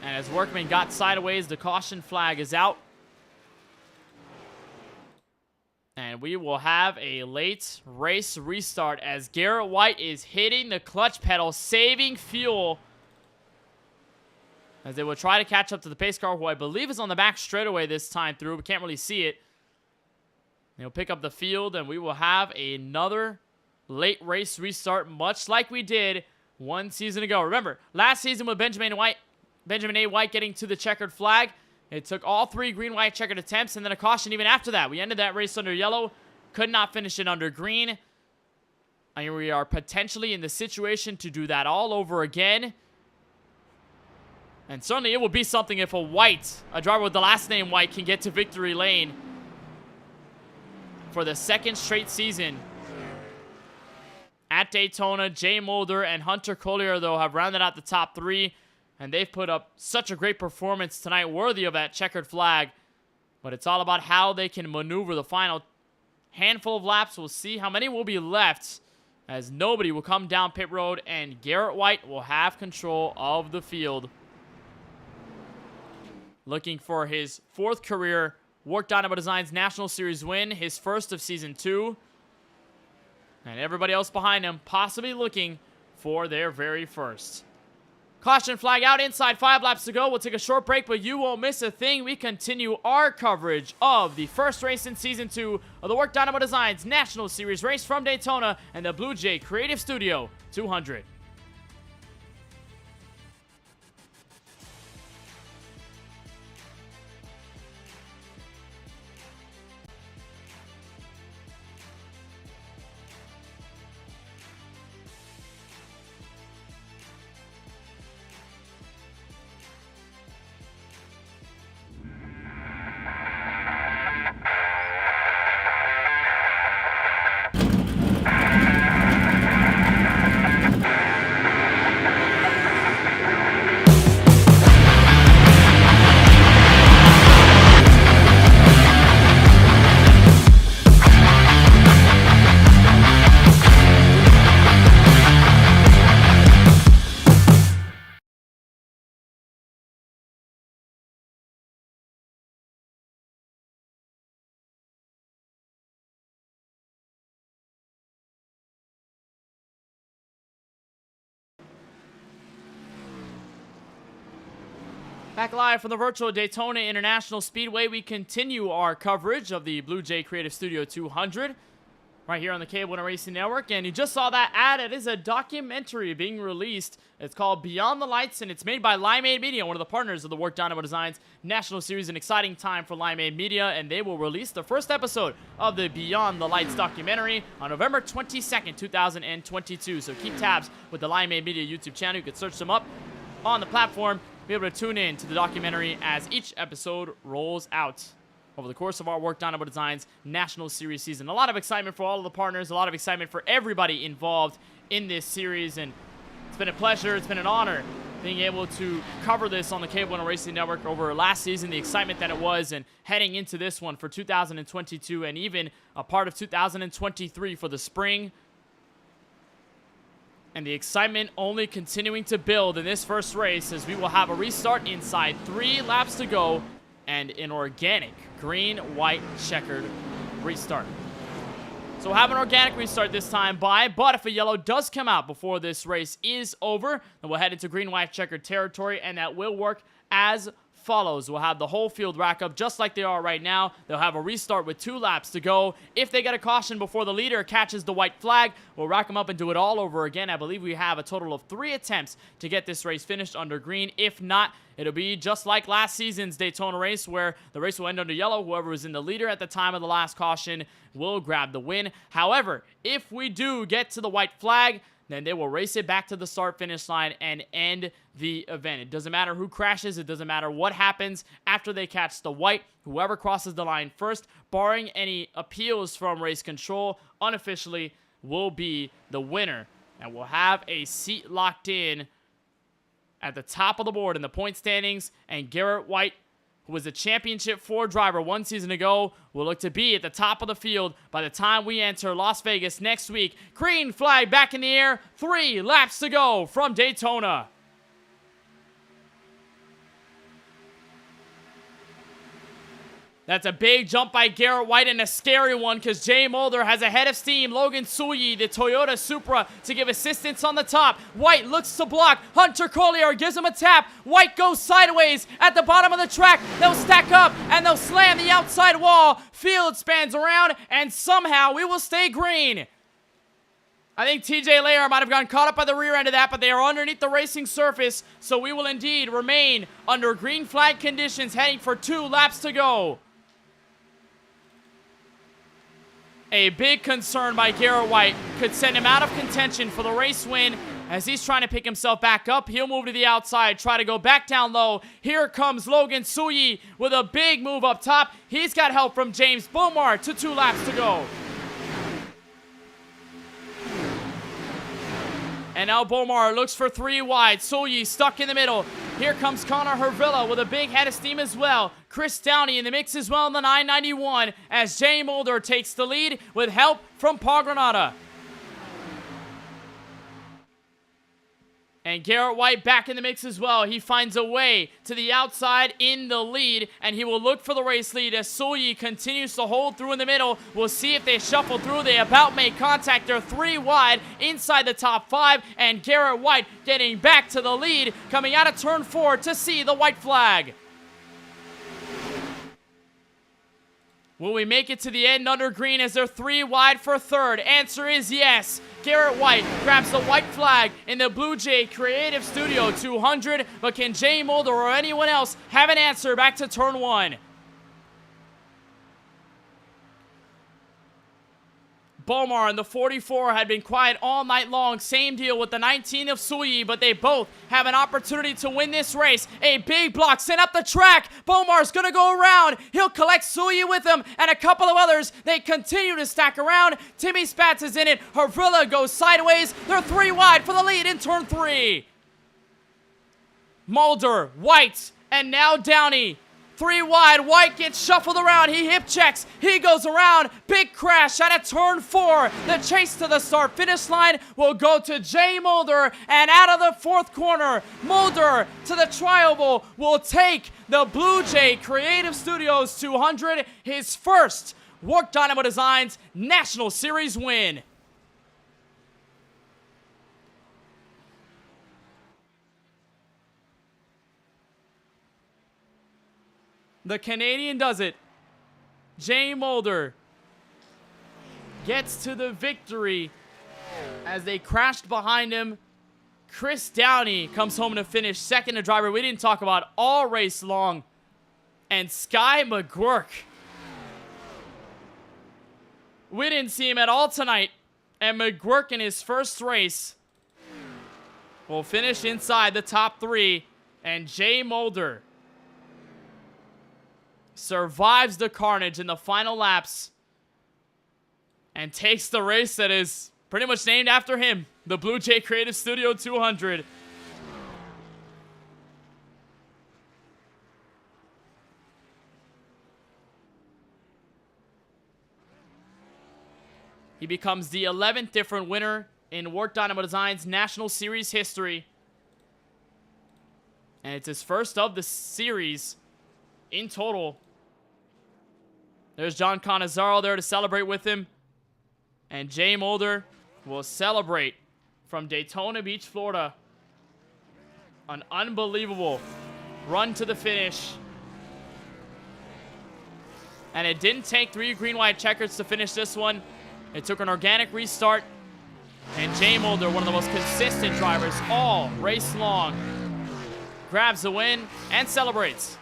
And as Workman got sideways, the caution flag is out. And we will have a late race restart as Garrett White is hitting the clutch pedal, saving fuel, as they will try to catch up to the pace car, who I believe is on the back straightaway this time through. We can't really see it. They'll pick up the field, and we will have another late race restart, much like we did 1 season ago. Remember, last season with Benjamin A. White getting to the checkered flag, it took all 3 green-white checkered attempts and then a caution even after that. We ended that race under yellow, could not finish it under green. And we are potentially in the situation to do that all over again. And certainly it will be something if a driver with the last name White, can get to victory lane for the 2nd straight season. At Daytona, Jay Mulder and Hunter Collier, though, have rounded out the top 3. And they've put up such a great performance tonight, worthy of that checkered flag. But it's all about how they can maneuver the final handful of laps. We'll see how many will be left, as nobody will come down pit road, and Garrett White will have control of the field. Looking for his 4th career WORC Dynamo Designs National Series win, his 1st of Season 2. And everybody else behind him possibly looking for their very first. Caution flag out inside 5 laps to go. We'll take a short break, but you won't miss a thing. We continue our coverage of the first race in Season 2 of the WORC Dynamo Designs National Series race from Daytona and the BlueJay Creative Studio 200. Back live from the virtual Daytona International Speedway, we continue our coverage of the BlueJay Creative Studio 200 right here on the KBueno Racing Network. And you just saw that ad. It is a documentary being released. It's called Beyond the Lights, and it's made by Limeade Media, one of the partners of the WORC Dynamo Designs National Series. An exciting time for Limeade Media, and they will release the first episode of the Beyond the Lights documentary on November 22nd, 2022. So keep tabs with the Limeade Media YouTube channel. You can search them up on the platform, be able to tune in to the documentary as each episode rolls out over the course of our WORC Dynamo Designs National Series season. A lot of excitement for all of the partners, a lot of excitement for everybody involved in this series, and it's been a pleasure, it's been an honor being able to cover this on the KBueno Racing Network over last season, the excitement that it was, and heading into this one for 2022, and even a part of 2023 for the spring. And the excitement only continuing to build in this first race, as we will have a restart inside 3 laps to go and an organic green, white, checkered restart. So we'll have an organic restart this time but if a yellow does come out before this race is over, then we'll head into green, white, checkered territory, and that will work as follows. We'll have the whole field rack up just like they are right now. They'll have a restart with 2 laps to go. If they get a caution before the leader catches the white flag, we'll rack them up and do it all over again. I believe we have a total of 3 attempts to get this race finished under green. If not, it'll be just like last season's Daytona race, where the race will end under yellow. Whoever was in the leader at the time of the last caution will grab the win. However, if we do get to the white flag, then they will race it back to the start-finish line and end the event. It doesn't matter who crashes. It doesn't matter what happens after they catch the white. Whoever crosses the line first, barring any appeals from race control, unofficially will be the winner. And we'll have a seat locked in at the top of the board in the point standings. And Garrett White, who was a Championship 4 driver 1 season ago, will look to be at the top of the field by the time we enter Las Vegas next week. Green flag back in the air. 3 laps to go from Daytona. That's a big jump by Garrett White, and a scary one because Jay Mulder has a head of steam. Logan Suyi, the Toyota Supra, to give assistance on the top. White looks to block. Hunter Collier gives him a tap. White goes sideways at the bottom of the track. They'll stack up, and they'll slam the outside wall. Field spans around, and somehow we will stay green. I think TJ Layer might have gotten caught up by the rear end of that, but they are underneath the racing surface, so we will indeed remain under green flag conditions, heading for 2 laps to go. A big concern by Garrett White could send him out of contention for the race win. As he's trying to pick himself back up, he'll move to the outside, try to go back down low. Here comes Logan Suyi with a big move up top. He's got help from James Bomar to 2 laps to go. And now Bomar looks for 3 wide. Suyi stuck in the middle. Here comes Connor Hervilla with a big head of steam as well. Chris Downey in the mix as well in the 991 as Jay Mulder takes the lead with help from Paul Granada. And Garrett White back in the mix as well. He finds a way to the outside in the lead, and he will look for the race lead as Suyi continues to hold through in the middle. We'll see if they shuffle through. They about make contact. They're 3 wide inside the top 5, and Garrett White getting back to the lead, coming out of turn 4 to see the white flag. Will we make it to the end under green as they're 3 wide for 3rd? Answer is yes. Garrett White grabs the white flag in the BlueJay Creative Studio 200, but can Jay Mulder or anyone else have an answer back to turn 1? Bomar and the 44 had been quiet all night long. Same deal with the 19 of Suyi, but they both have an opportunity to win this race. A big block sent up the track. Bomar's going to go around. He'll collect Suyi with him and a couple of others. They continue to stack around. Timmy Spatz is in it. Hervilla goes sideways. They're 3 wide for the lead in turn 3. Mulder, White, and now Downey. 3 wide, White gets shuffled around, he hip checks, he goes around, big crash out of turn 4. The chase to the start finish line will go to Jay Mulder, and out of the 4th corner, Mulder to the tri-oval will take the BlueJay Creative Studios 200, his first WORC Dynamo Designs National Series win. The Canadian does it. Jay Mulder gets to the victory as they crashed behind him. Chris Downey comes home to finish second, a driver we didn't talk about all race long. And Sky McGuirk. We didn't see him at all tonight. And McGuirk in his first race will finish inside the top 3. And Jay Mulder survives the carnage in the final laps and takes the race that is pretty much named after him, the BlueJay Creative Studio 200. He becomes the 11th different winner in WORC Dynamo Design's National Series history. And it's his first of the series in total. There's John Canizaro there to celebrate with him. And Jay Mulder will celebrate from Daytona Beach, Florida. An unbelievable run to the finish. And it didn't take 3 green-white checkers to finish this one. It took an organic restart. And Jay Mulder, one of the most consistent drivers all race long, grabs the win and celebrates.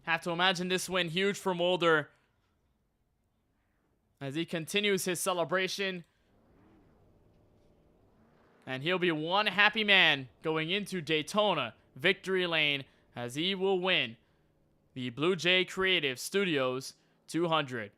Have to imagine this win huge for Mulder as he continues his celebration. And he'll be one happy man going into Daytona victory lane as he will win the BlueJay Creative Studios 200.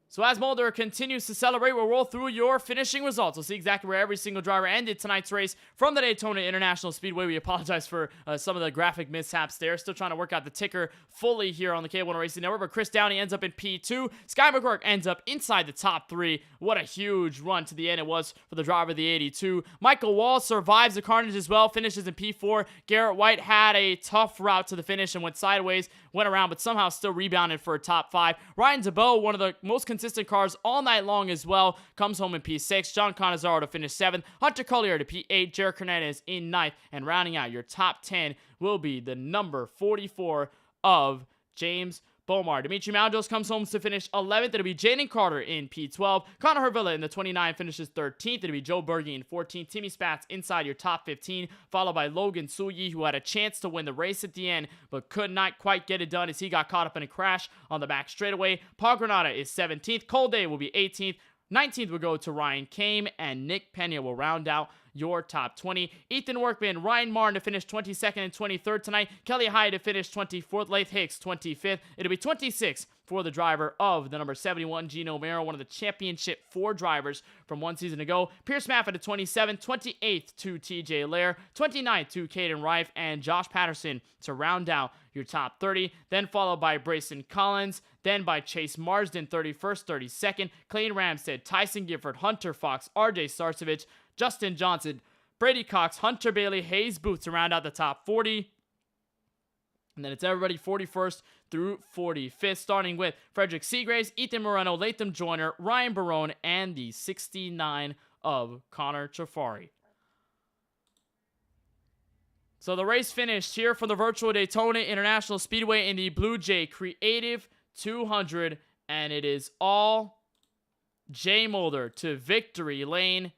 So as Mulder continues to celebrate, we'll roll through your finishing results. We'll see exactly where every single driver ended tonight's race from the Daytona International Speedway. We apologize for some of the graphic mishaps there. Still trying to work out the ticker fully here on the KBueno Racing Network. But Chris Downey ends up in P2. Sky McGuirk ends up inside the top 3. What a huge run to the end it was for the driver of the 82. Michael Wall survives the carnage as well, finishes in P4. Garrett White had a tough route to the finish and went sideways, went around, but somehow still rebounded for a top 5. Ryan DeBow, one of the most consistent cars all night long as well, comes home in P6. John Canizaro to finish 7th. Hunter Collier to P8. Jared Hernandez in 9th. And rounding out your top 10 will be the number 44 of James Bomar. Dimitri Maldos comes home to finish 11th. It'll be Jaden Carter in P12. Connor Hervilla in the 29 finishes 13th. It'll be Joe Berge in 14th. Timmy Spatz inside your top 15, followed by Logan Suyi, who had a chance to win the race at the end, but could not quite get it done as he got caught up in a crash on the back straightaway. Paul Granada is 17th. Cole Day will be 18th. 19th will go to Ryan Kame, and Nick Pena will round out your top 20. Ethan Workman, Ryan Martin to finish 22nd and 23rd tonight. Kelly Hyde to finish 24th. Lath Hicks, 25th. It'll be 26th for the driver of the number 71, Gino Mero, one of the championship 4 drivers from one season ago. Pierce Maffa to 27th. 28th to TJ Lair. 29th to Caden Rife, and Josh Patterson to round out your top 30. Then followed by Brayson Collins. Then by Chase Marsden, 31st, 32nd. Clayton Ramstead, Tyson Gifford, Hunter Fox, RJ Starcevich, Justin Johnson, Brady Cox, Hunter Bailey, Hayes Booth to round out the top 40. And then it's everybody 41st through 45th, starting with Frederick Seagraves, Ethan Moreno, Latham Joyner, Ryan Barone, and the 69 of Connor Trafari. So the race finished here for the virtual Daytona International Speedway in the BlueJay Creative 200, and it is all Jay Mulder to victory lane,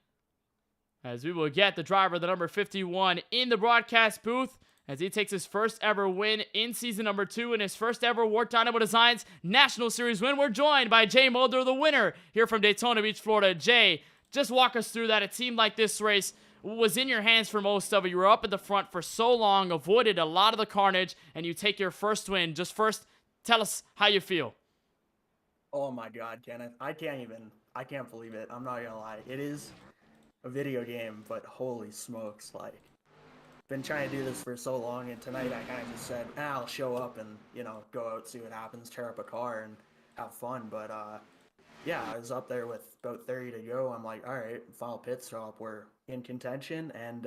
as we will get the driver, the number 51, in the broadcast booth as he takes his first ever win in season number 2 and his first ever WORC Dynamo Designs National Series win. We're joined by Jay Mulder, the winner here from Daytona Beach, Florida. Jay, just walk us through that. It seemed like this race was in your hands for most of it. You were up at the front for so long, avoided a lot of the carnage, and you take your first win. Just first, tell us how you feel. Oh my God, Kenneth. I can't believe it. I'm not gonna lie. It is a video game, but holy smokes, like, been trying to do this for so long, and tonight I kind of just said, I'll show up and, go out, see what happens, tear up a car and have fun. But yeah, I was up there with about 30 to go. I'm like, all right, final pit stop, we're in contention, and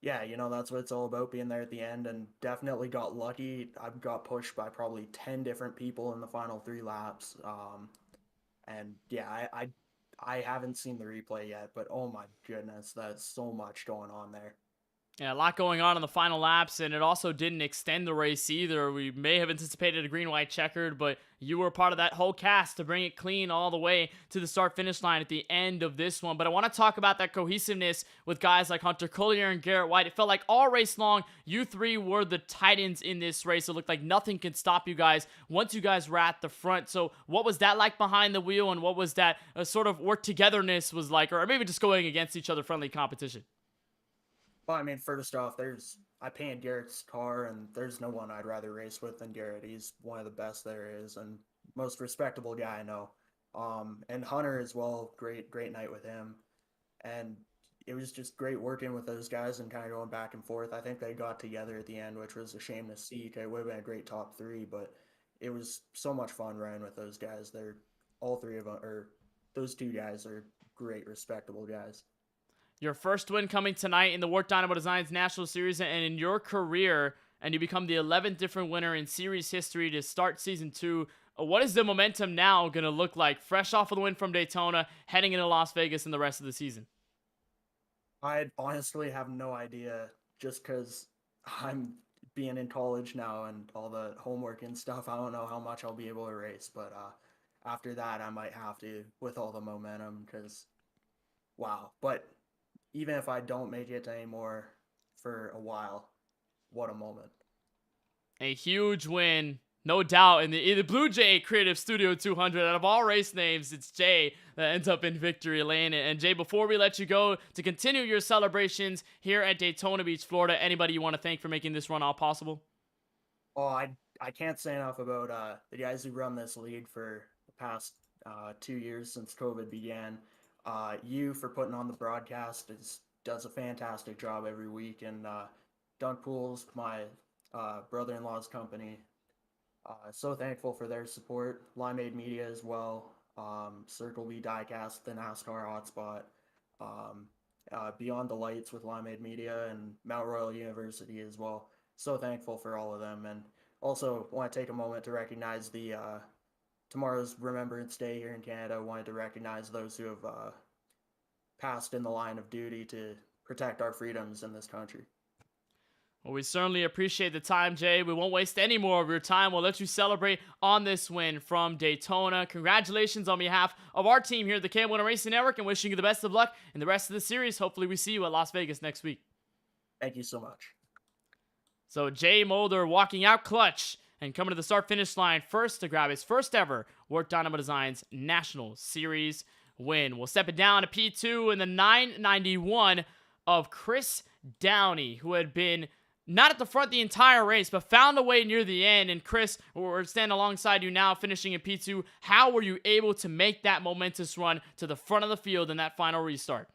yeah, that's what it's all about, being there at the end, and definitely got lucky. I got pushed by probably 10 different people in the final 3 laps, and yeah, I haven't seen the replay yet, but oh my goodness, that's so much going on there. Yeah, a lot going on in the final laps, and it also didn't extend the race either. We may have anticipated a green-white checkered, but you were part of that whole cast to bring it clean all the way to the start-finish line at the end of this one. But I want to talk about that cohesiveness with guys like Hunter Collier and Garrett White. It felt like all race long, you three were the titans in this race. It looked like nothing could stop you guys once you guys were at the front. So what was that like behind the wheel, and what was that sort of work-togetherness was like, or maybe just going against each other, friendly competition? Well, I mean, first off, I painted Garrett's car, and there's no one I'd rather race with than Garrett. He's one of the best there is, and most respectable guy I know. And Hunter as well, great night with him. And it was just great working with those guys and kind of going back and forth. I think they got together at the end, which was a shame to see, because it would have been a great top three, but it was so much fun running with those guys. All three of them, or those two guys are great, respectable guys. Your first win coming tonight in the WORC Dynamo Designs National Series and in your career, and you become the 11th different winner in series history to start season 2. What is the momentum now going to look like, fresh off of the win from Daytona, heading into Las Vegas and the rest of the season? I honestly have no idea, just because I'm being in college now and all the homework and stuff. I don't know how much I'll be able to race, but after that, I might have to with all the momentum, because wow. But even if I don't make it anymore for a while, what a moment. A huge win, no doubt, in the BlueJay Creative Studio 200. Out of all race names, it's Jay that ends up in victory lane. And Jay, before we let you go to continue your celebrations here at Daytona Beach, Florida, anybody you want to thank for making this run all possible? Oh, I can't say enough about the guys who run this league for the past 2 years since COVID began. You for putting on the broadcast does a fantastic job every week, and Dunk Pools, my brother-in-law's company, so thankful for their support. Limeade Media as well, Circle B Diecast, the NASCAR hotspot, Beyond the Lights with Limeade Media, and Mount Royal University as well. So thankful for all of them, and also want to take a moment to recognize the tomorrow's Remembrance Day here in Canada. I wanted to recognize those who have passed in the line of duty to protect our freedoms in this country. Well, we certainly appreciate the time, Jay. We won't waste any more of your time. We'll let you celebrate on this win from Daytona. Congratulations on behalf of our team here at the KBueno Racing Network, and wishing you the best of luck in the rest of the series. Hopefully we see you at Las Vegas next week. Thank you so much. So Jay Mulder walking out clutch and coming to the start-finish line first to grab his first ever WORC Dynamo Designs National Series win. We'll step it down to P2 in the 991 of Chris Downey, who had been not at the front the entire race, but found a way near the end. And Chris, we're standing alongside you now, finishing in P2. How were you able to make that momentous run to the front of the field in that final restart?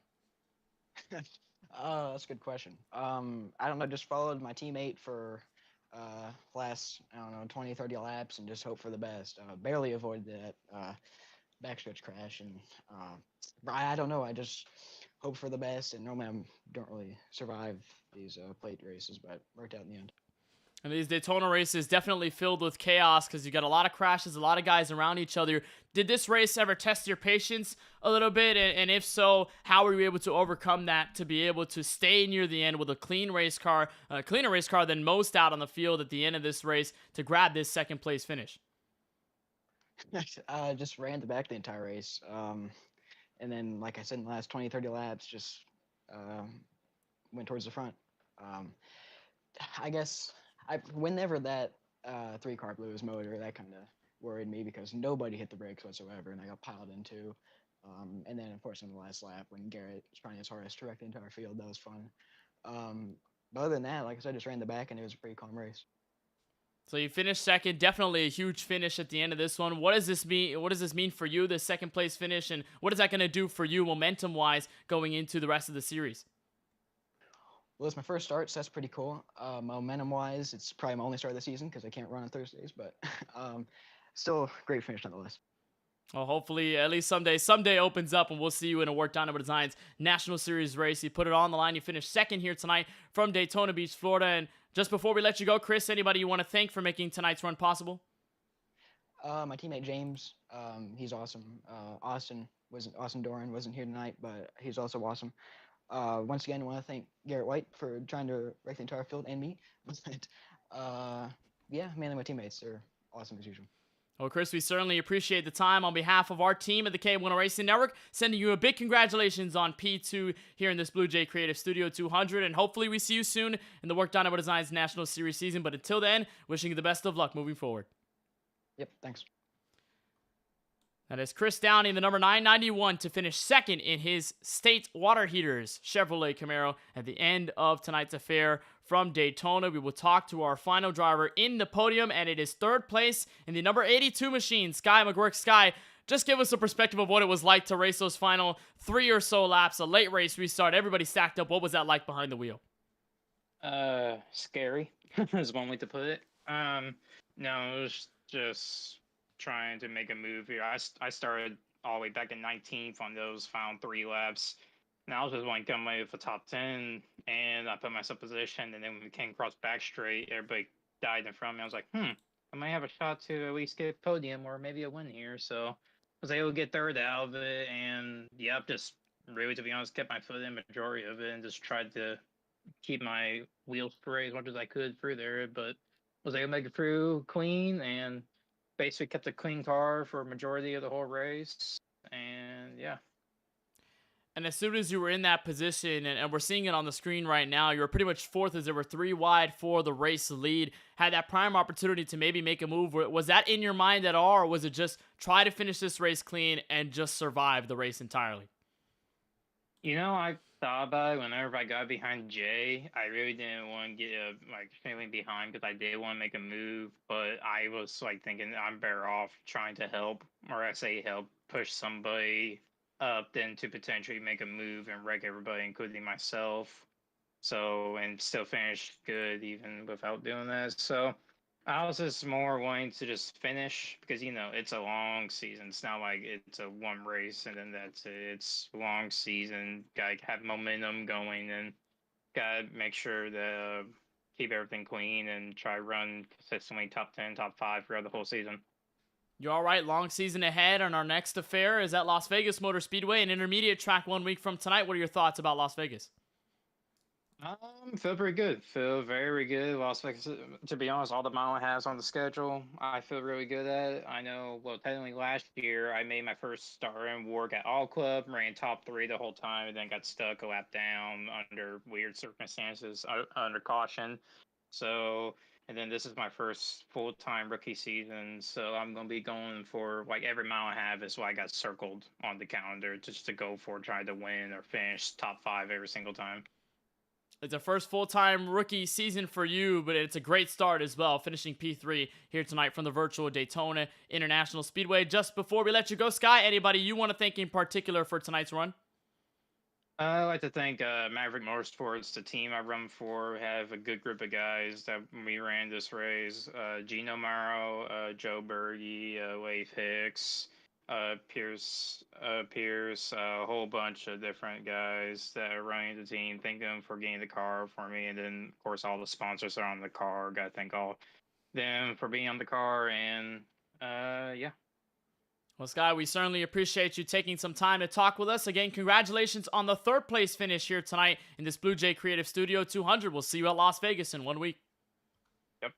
That's a good question. I don't know, just followed my teammate for last, 20, 30 laps and just hope for the best. Barely avoided that backstretch crash, and I don't know, I just hope for the best, and normally I don't really survive these plate races, but worked out in the end. And these Daytona races definitely filled with chaos because you got a lot of crashes, a lot of guys around each other. Did this race ever test your patience a little bit? And if so, how were you able to overcome that to be able to stay near the end with a clean race car, a cleaner race car than most out on the field at the end of this race to grab this second place finish? Just ran the back the entire race. And then, like I said, in the last 20, 30 laps, just went towards the front. I guess whenever that 3-car blew his motor, that kind of worried me because nobody hit the brakes whatsoever, and I got piled into. And then, of course, in the last lap, when Garrett was trying his hardest to wreck the entire field, that was fun. But other than that, like I said, just ran the back, and it was a pretty calm race. So you finished second, definitely a huge finish at the end of this one. What does this mean? What does this mean for you, this second place finish, and what is that going to do for you momentum-wise going into the rest of the series? Well, it's my first start, so that's pretty cool. Momentum-wise, it's probably my only start of the season because I can't run on Thursdays, but still great finish nonetheless. Well, hopefully, at least someday opens up and we'll see you in a WORC Dynamo Designs National Series race. You put it on the line. You finished second here tonight from Daytona Beach, Florida. And just before we let you go, Chris, anybody you want to thank for making tonight's run possible? My teammate James, he's awesome. Austin Doran wasn't here tonight, but he's also awesome. Once again, I want to thank Garrett White for trying to wreck the entire field and me. But yeah, mainly my teammates are awesome as usual. Well, Chris, we certainly appreciate the time. On behalf of our team at the KBueno Racing Network, sending you a big congratulations on P2 here in this BlueJay Creative Studio 200, and hopefully we see you soon in the WORC Dynamo Designs National Series season. But until then, wishing you the best of luck moving forward. Yep, thanks. That is Chris Downey, the number 991, to finish second in his State Water Heaters Chevrolet Camaro at the end of tonight's affair from Daytona. We will talk to our final driver in the podium, and it is third place in the number 82 machine, Sky McGuirk. Sky, just give us a perspective of what it was like to race those final 3 or so laps, a late race restart, everybody stacked up. What was that like behind the wheel? Scary is one way to put it. No, it was just trying to make a move here. I started all the way back in 19th on those final 3 laps. And I was just wanting to come away with the top 10, and I put myself in position, and then when we came across back straight, everybody died in front of me. I was like, I might have a shot to at least get a podium or maybe a win here. So I was able to get third out of it, and just really, to be honest, kept my foot in the majority of it and just tried to keep my wheels straight as much as I could through there, but was able to make it through clean and basically kept a clean car for a majority of the whole race. And yeah. And as soon as you were in that position, and we're seeing it on the screen right now, you were pretty much fourth as there were 3 wide for the race lead. Had that prime opportunity to maybe make a move. Was that in your mind at all, or was it just try to finish this race clean and just survive the race entirely? I thought about it whenever I got behind Jay. I really didn't want to get feeling behind because I did want to make a move, but I was thinking I'm better off trying to help, or I say help, push somebody up than to potentially make a move and wreck everybody, including myself. So, and still finish good even without doing that. So I was just more wanting to just finish because, it's a long season. It's not like it's a one race and then that's it. It's a long season. Got to have momentum going and got to make sure to keep everything clean and try to run consistently top 10, top 5 throughout the whole season. You're all right. Long season ahead, and our next affair is at Las Vegas Motor Speedway, an intermediate track 1 week from tonight. What are your thoughts about Las Vegas? Feel pretty good. Feel very good. Las Vegas, to be honest, all the mile it has on the schedule, I feel really good at it. I know, technically last year, I made my first start in WORC at All Club, ran top 3 the whole time, and then got stuck a lap down under weird circumstances, under caution. So, and then this is my first full-time rookie season, so I'm going to be going for, every mile I have is what I got circled on the calendar just to go for, trying to win or finish top 5 every single time. It's a first full-time rookie season for you, but it's a great start as well, finishing P3 here tonight from the virtual Daytona International Speedway. Just before we let you go, Sky, anybody you want to thank in particular for tonight's run? I'd like to thank Maverick Motorsports, the team I run for. Have a good group of guys that we ran this race. Gino Morrow, Joe Berge, Leif Hicks, Pierce, a whole bunch of different guys that are running the team. Thank them for getting the car for me. And then, of course, all the sponsors are on the car. Got to thank all them for being on the car. And, yeah. Well, Sky, we certainly appreciate you taking some time to talk with us. Again, congratulations on the 3rd place finish here tonight in this BlueJay Creative Studio 200. We'll see you at Las Vegas in 1 week. Yep.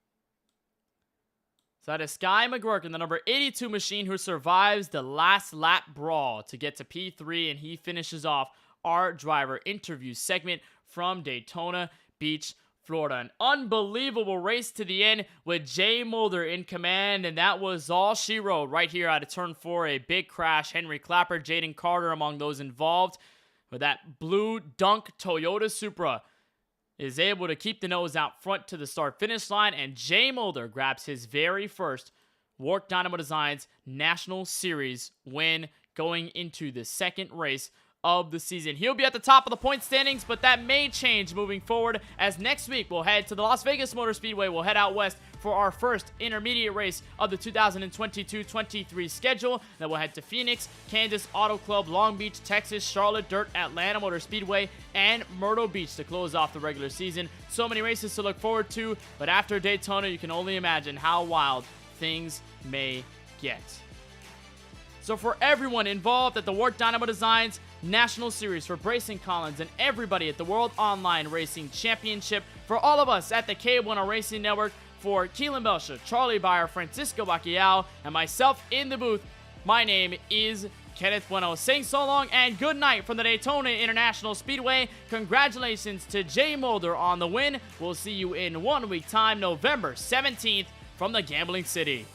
So that is Sky McGuirk in the number 82 machine who survives the last lap brawl to get to P3, and he finishes off our driver interview segment from Daytona Beach, Florida. An unbelievable race to the end with Jay Mulder in command, and that was all she wrote right here out of turn 4. A big crash. Henry Clapper, Jaden Carter among those involved. With that blue dunk Toyota Supra is able to keep the nose out front to the start-finish line, and Jay Mulder grabs his very first WORC Dynamo Designs National Series win going into the 2nd race of the season. He'll be at the top of the point standings, but that may change moving forward, as next week we'll head to the Las Vegas Motor Speedway. We'll head out west for our first intermediate race of the 2022-23 schedule. Then we'll head to Phoenix, Kansas Auto Club, Long Beach, Texas, Charlotte, Dirt, Atlanta Motor Speedway, and Myrtle Beach to close off the regular season. So many races to look forward to, but after Daytona, you can only imagine how wild things may get. So for everyone involved at the WORC Dynamo Designs National Series, for Brayson Collins and everybody at the World Online Racing Championship, for all of us at the KBueno Racing Network, for Keelan Belsha, Charlie Byer, Francisco Bacchial, and myself in the booth, my name is Kenneth Bueno, saying so long and good night from the Daytona International Speedway. Congratulations to Jay Mulder on the win. We'll see you in 1 week time, November 17th, from the Gambling City.